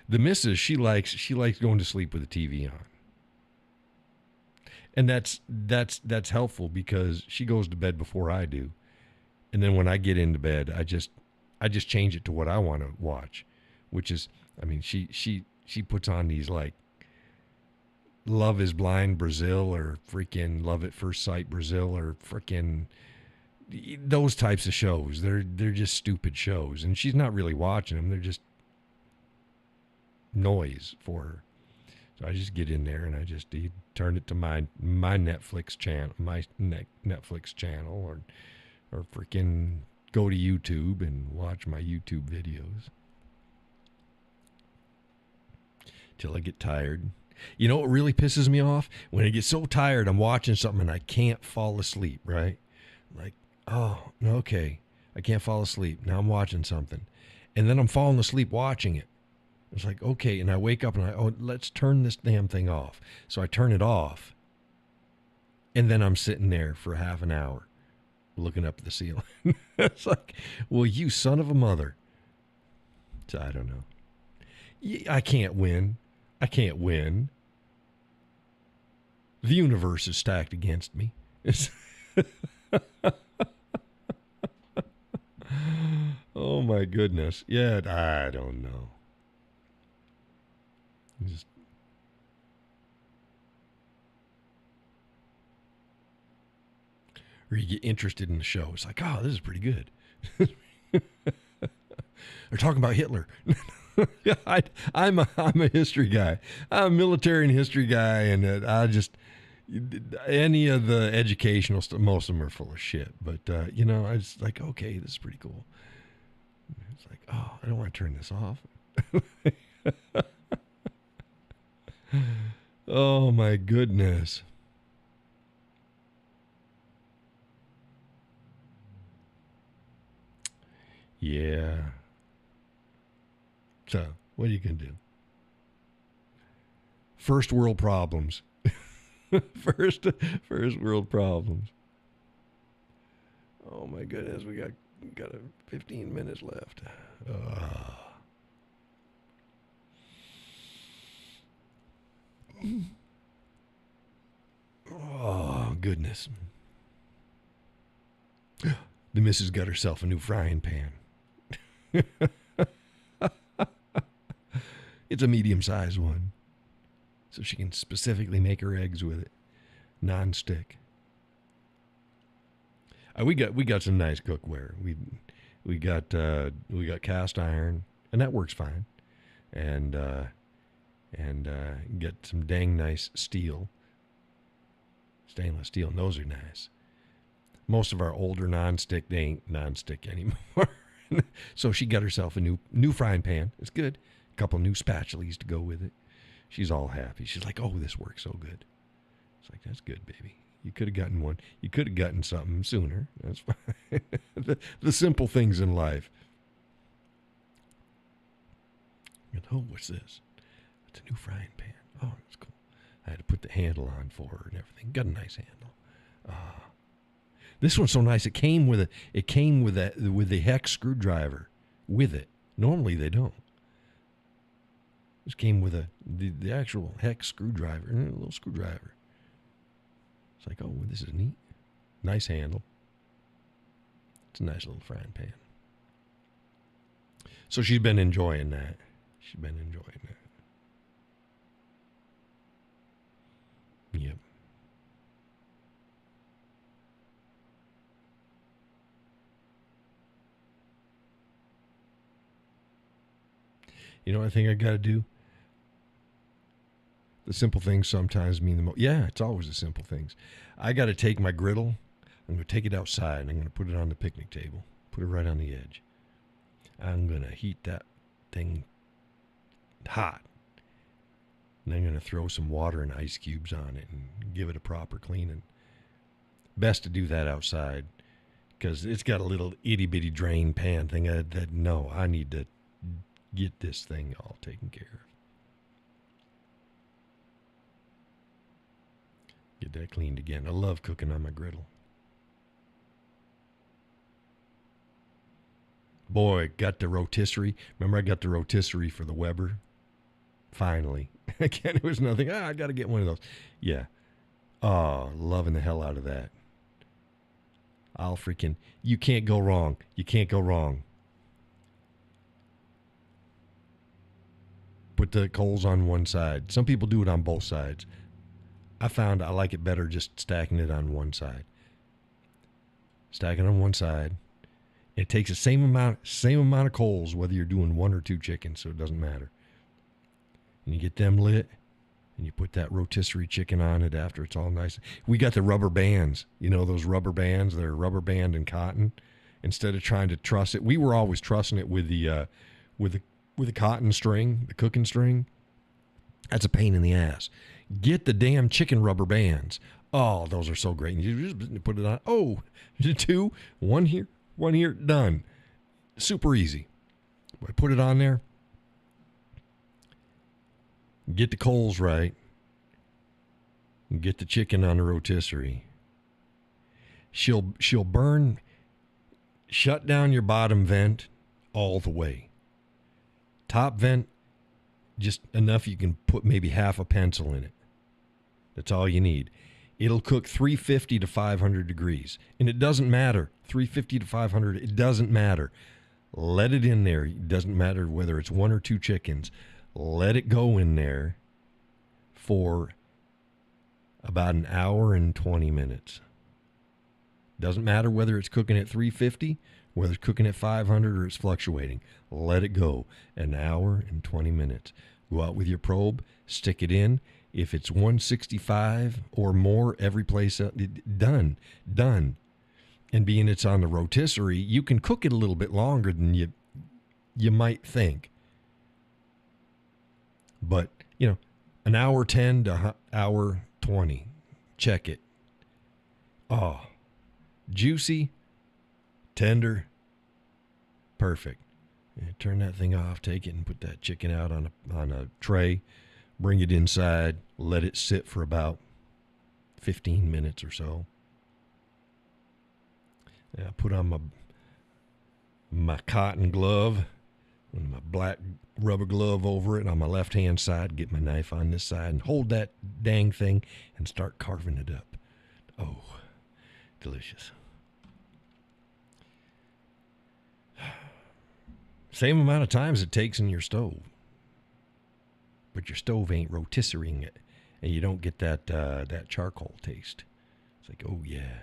The missus, she likes going to sleep with the TV on. And that's helpful because she goes to bed before I do. And then when I get into bed, I just change it to what I want to watch, which is, she puts on these like Love is Blind Brazil or freaking Love at First Sight Brazil or freaking those types of shows. They're just stupid shows. And she's not really watching them. They're just noise for her. So I just get in there and I just turn it to my Netflix channel, or freaking go to YouTube and watch my YouTube videos till I get tired. You know what really pisses me off? When I get so tired, I'm watching something and I can't fall asleep, right? Like, oh, okay, I can't fall asleep. Now I'm watching something. And then I'm falling asleep watching it. It's like, okay, and I wake up and let's turn this damn thing off. So I turn it off, and then I'm sitting there for half an hour looking up at the ceiling. It's like, well, you son of a mother. So I don't know. I can't win. I can't win. The universe is stacked against me. Oh my goodness. Yeah, I don't know. Just or you get interested in the show. It's like, oh, this is pretty good. They're talking about Hitler. I'm a history guy. I'm a military and history guy, and I just any of the educational stuff. Most of them are full of shit. But I just like, okay, this is pretty cool. It's like, oh, I don't want to turn this off. Oh my goodness. Yeah. So, what are you going to do? First world problems. first world problems. Oh my goodness, we got 15 minutes left. Oh goodness. The missus got herself a new frying pan. It's a medium-sized one, so she can specifically make her eggs with it, non-stick. We got some nice cookware. We got cast iron, and that works fine, and get some dang nice steel, stainless steel, and those are nice. Most of our older non-stick, they ain't non-stick anymore. So she got herself a new frying pan. It's good. A couple new spatulas to go with it. She's all happy. She's like, oh, this works so good. It's like, that's good, baby. You could have gotten one. You could have gotten something sooner. That's fine. the simple things in life. And, oh, what's this? It's a new frying pan. Oh, that's cool. I had to put the handle on for her and everything. Got a nice handle. This one's so nice. It came with the hex screwdriver with it. Normally they don't. This came with the actual hex screwdriver, a little screwdriver. It's like, oh, this is neat. Nice handle. It's a nice little frying pan. So she's been enjoying that. Yep. You know what I think I got to do? The simple things sometimes mean the most. Yeah, it's always the simple things. I got to take my griddle. I'm going to take it outside, and I'm going to put it on the picnic table. Put it right on the edge. I'm going to heat that thing hot. And I'm going to throw some water and ice cubes on it and give it a proper cleaning. Best to do that outside because it's got a little itty-bitty drain pan thing. I need to get this thing all taken care of. Get that cleaned again. I love cooking on my griddle. Boy, got the rotisserie. Remember I got the rotisserie for the Weber? Finally. Again, it was nothing. I got to get one of those. Yeah. Oh, loving the hell out of that. You can't go wrong. You can't go wrong. Put the coals on one side. Some people do it on both sides. I found I like it better just stacking it on one side. Stacking on one side. It takes the same amount of coals whether you're doing one or two chickens, so it doesn't matter. And you get them lit, and you put that rotisserie chicken on it after it's all nice. We got the rubber bands. You know those rubber bands? They're rubber band and cotton. Instead of trying to truss it, we were always trussing it with the cotton string, the cooking string. That's a pain in the ass. Get the damn chicken rubber bands. Oh, those are so great. And you just put it on. Oh, two, one here, done. Super easy. I put it on there. Get the coals right. Get the chicken on the rotisserie. She'll burn, shut down your bottom vent all the way. Top vent, just enough you can put maybe half a pencil in it. That's all you need. It'll cook 350 to 500 degrees. And it doesn't matter. 350 to 500, it doesn't matter. Let it in there. It doesn't matter whether it's 1 or 2 chickens. Let it go in there for about an hour and 20 minutes. Doesn't matter whether it's cooking at 350, whether it's cooking at 500 or it's fluctuating. Let it go an hour and 20 minutes. Go out with your probe, stick it in. If it's 165 or more, every place, done. And being it's on the rotisserie, you can cook it a little bit longer than you might think. But, an hour 10 to hour 20. Check it. Oh, juicy, tender, perfect. Turn that thing off, take it and put that chicken out on a tray. Bring it inside, let it sit for about 15 minutes or so. I put on my cotton glove and my black rubber glove over it on my left-hand side, get my knife on this side, and hold that dang thing and start carving it up. Oh, delicious. Same amount of time as it takes in your stove. But your stove ain't rotisserieing it, and you don't get that charcoal taste. It's like, oh yeah.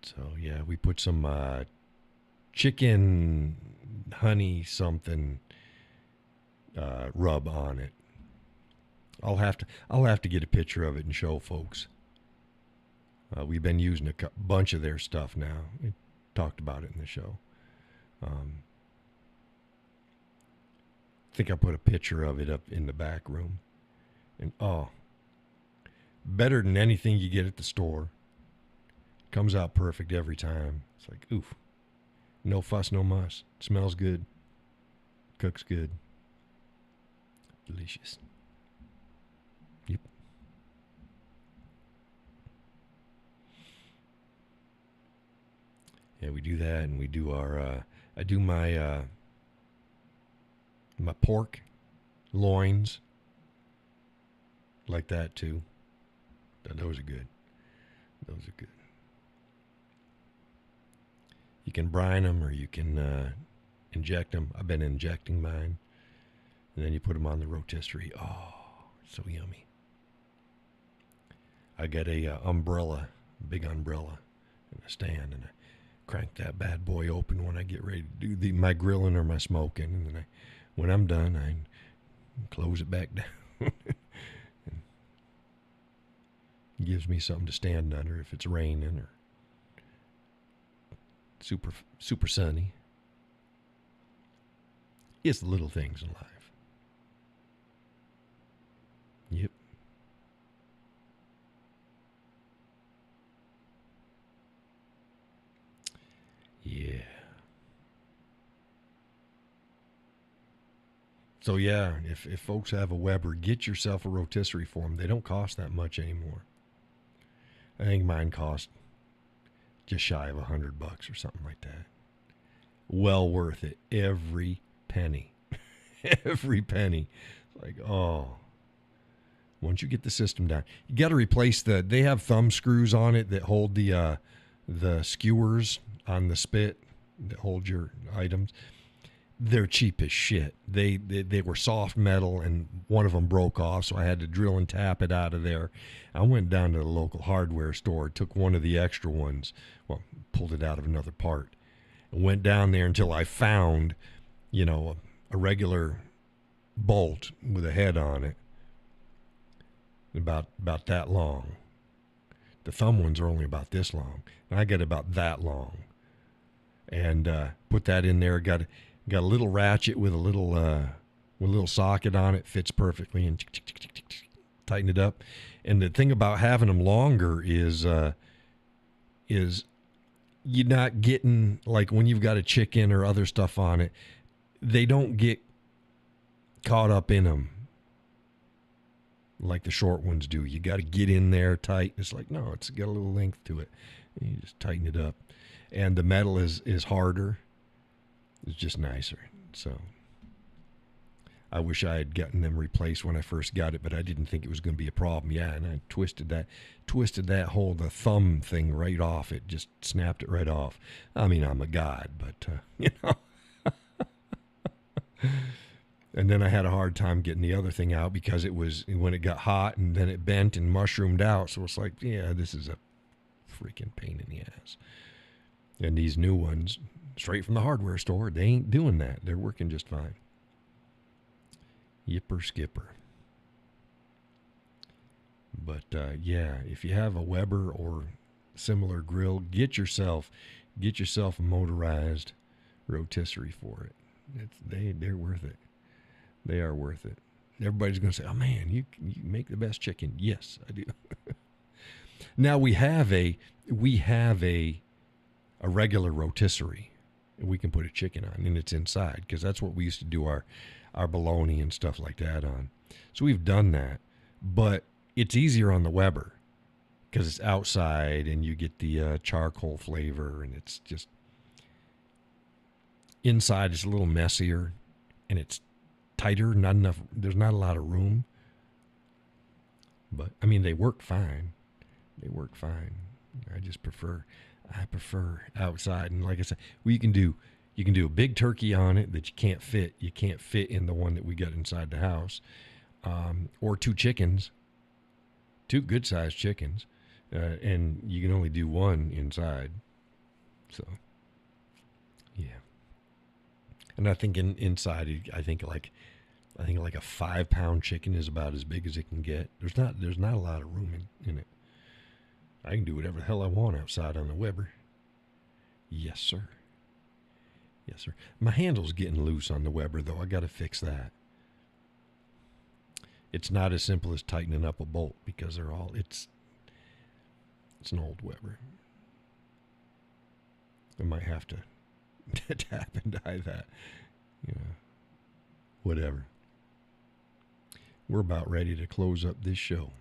So yeah, we put some chicken honey something rub on it. I'll have to get a picture of it and show folks. We've been using a bunch of their stuff now. We talked about it in the show. I think I put a picture of it up in the back room. And better than anything you get at the store. Comes out perfect every time. It's like, oof. No fuss, no muss. Smells good. Cooks good. Delicious. Yep. Yeah, we do that, and we do our, I do my pork loins like that too. Those are good. You can brine them or you can inject them. I've been injecting mine. And then you put them on the rotisserie. Oh, so yummy. I got a big umbrella and a stand, and I crank that bad boy open when I get ready to do my grilling or my smoking. And then when I'm done, I close it back down. It gives me something to stand under if it's raining or super sunny. It's the little things in life. Yep. Yeah. So yeah, if folks have a Weber, get yourself a rotisserie for them. They don't cost that much anymore. I think mine cost just shy of $100 or something like that. Well worth it. Every penny. Every penny. Like, oh. Once you get the system down, you got to replace they have thumb screws on it that hold the skewers on the spit that hold your items. They're cheap as shit. They were soft metal, and one of them broke off, so I had to drill and tap it out of there. I went down to the local hardware store, took one of the extra ones, pulled it out of another part, and went down there until I found, a regular bolt with a head on it, about that long. The thumb ones are only about this long, and I got about that long. And put that in there. Got a little ratchet with a little socket on it. Fits perfectly, and tighten it up. And the thing about having them longer is you're not getting, like when you've got a chicken or other stuff on it, they don't get caught up in them. like the short ones do. You got to get in there tight. It's like, no, it's got a little length to it. You just tighten it up. And the metal is harder. It's just nicer. So I wish I had gotten them replaced when I first got it, but I didn't think it was going to be a problem. Yeah, and I twisted that whole the thumb thing right off. It just snapped it right off. I mean, I'm a god, but you know. And then I had a hard time getting the other thing out because it was when it got hot and then it bent and mushroomed out. So it's like, yeah, this is a freaking pain in the ass. And these new ones, straight from the hardware store, they ain't doing that. They're working just fine. Yipper skipper. But yeah, if you have a Weber or similar grill, get yourself a motorized rotisserie for it. They're worth it. They are worth it. Everybody's going to say, "Oh man, you make the best chicken." Yes, I do. Now we have a regular rotisserie, and we can put a chicken on, and it's inside because that's what we used to do our bologna and stuff like that on. So we've done that, but it's easier on the Weber because it's outside and you get the charcoal flavor, and it's just inside. It's a little messier, and it's tighter. Not enough. There's not a lot of room, but I mean they work fine. They work fine. I prefer outside, and like I said, you can do a big turkey on it that you can't fit in the one that we got inside the house, or two good sized chickens, and you can only do one inside. So, yeah. And I think inside, I think like a 5-pound chicken is about as big as it can get. There's not a lot of room in it. I can do whatever the hell I want outside on the Weber. Yes, sir. Yes, sir. My handle's getting loose on the Weber, though. I got to fix that. It's not as simple as tightening up a bolt because it's an old Weber. I might have to tap and die that. You know, whatever. We're about ready to close up this show.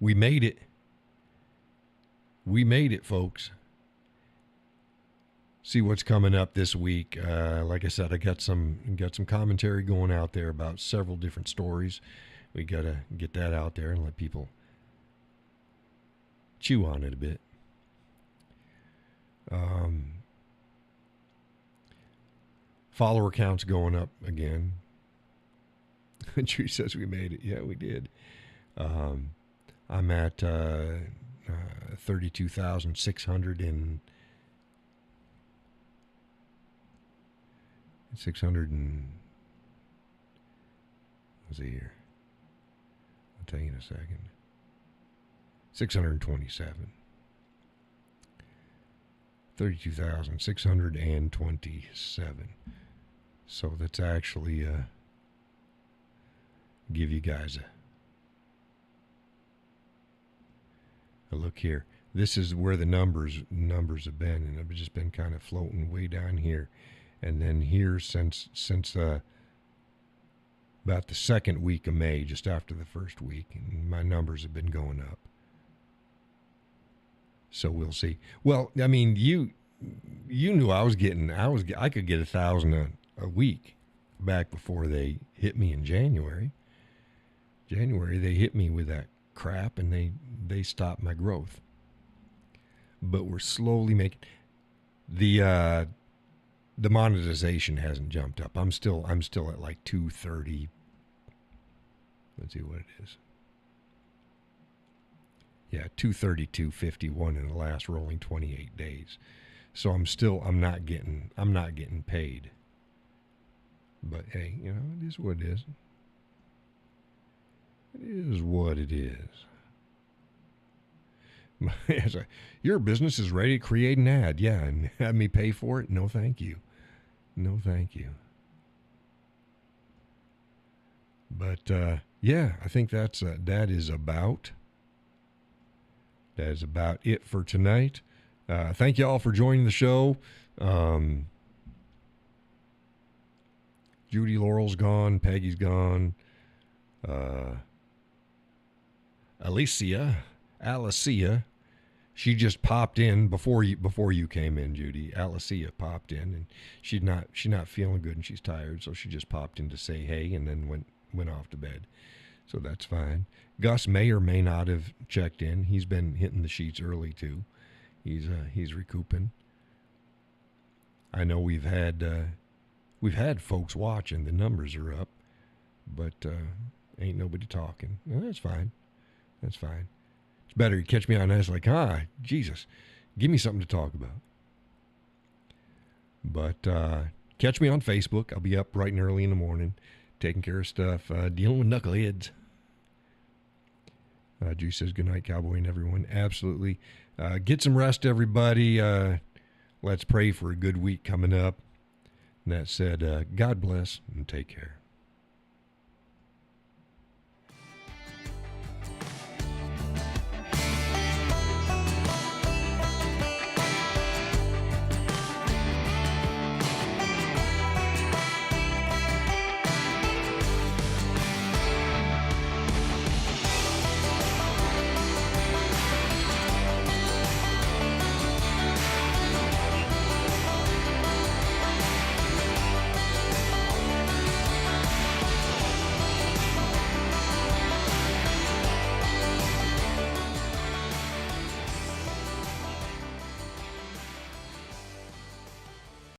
We made it. We made it, folks. See what's coming up this week. Like I said, I got some commentary going out there about several different stories. We got to get that out there and let people chew on it a bit. Follower count's going up again. Tree says we made it. Yeah, we did. I'm at 32,600 and 600 and let's see here. I'll tell you in a second. 627. 32,627. So that's actually give you guys a look here. This is where the numbers have been, and I've just been kind of floating way down here. And then here since about the second week of May, just after the first week, and my numbers have been going up. So we'll see. Well, I mean, you knew I could get 1,000 a week back before they hit me in January. January they hit me with that crap, and they stopped my growth. But we're slowly making the monetization hasn't jumped up. I'm still at like 230. Let's see what it is. Yeah, 232.51 in the last rolling 28 days. So I'm not getting paid. But hey, you know, it is what it is. It is what it is. Your business is ready to create an ad. Yeah, and have me pay for it? No, thank you. No, thank you. But yeah, I think that is about it for tonight. Thank you all for joining the show. Judy Laurel's gone. Peggy's gone. Uh, Alicia, she just popped in before you came in, Judy. Alicia popped in, and she's not feeling good, and she's tired, so she just popped in to say hey, and then went off to bed. So that's fine. Gus may or may not have checked in. He's been hitting the sheets early too. He's recouping. I know we've had folks watching. The numbers are up, but ain't nobody talking. No, that's fine. That's fine. It's better you catch me on this like, Jesus, give me something to talk about. But catch me on Facebook. I'll be up bright and early in the morning, taking care of stuff, dealing with knuckleheads. Juice says, good night, Cowboy, and everyone. Absolutely. Get some rest, everybody. Let's pray for a good week coming up. And that said, God bless and take care.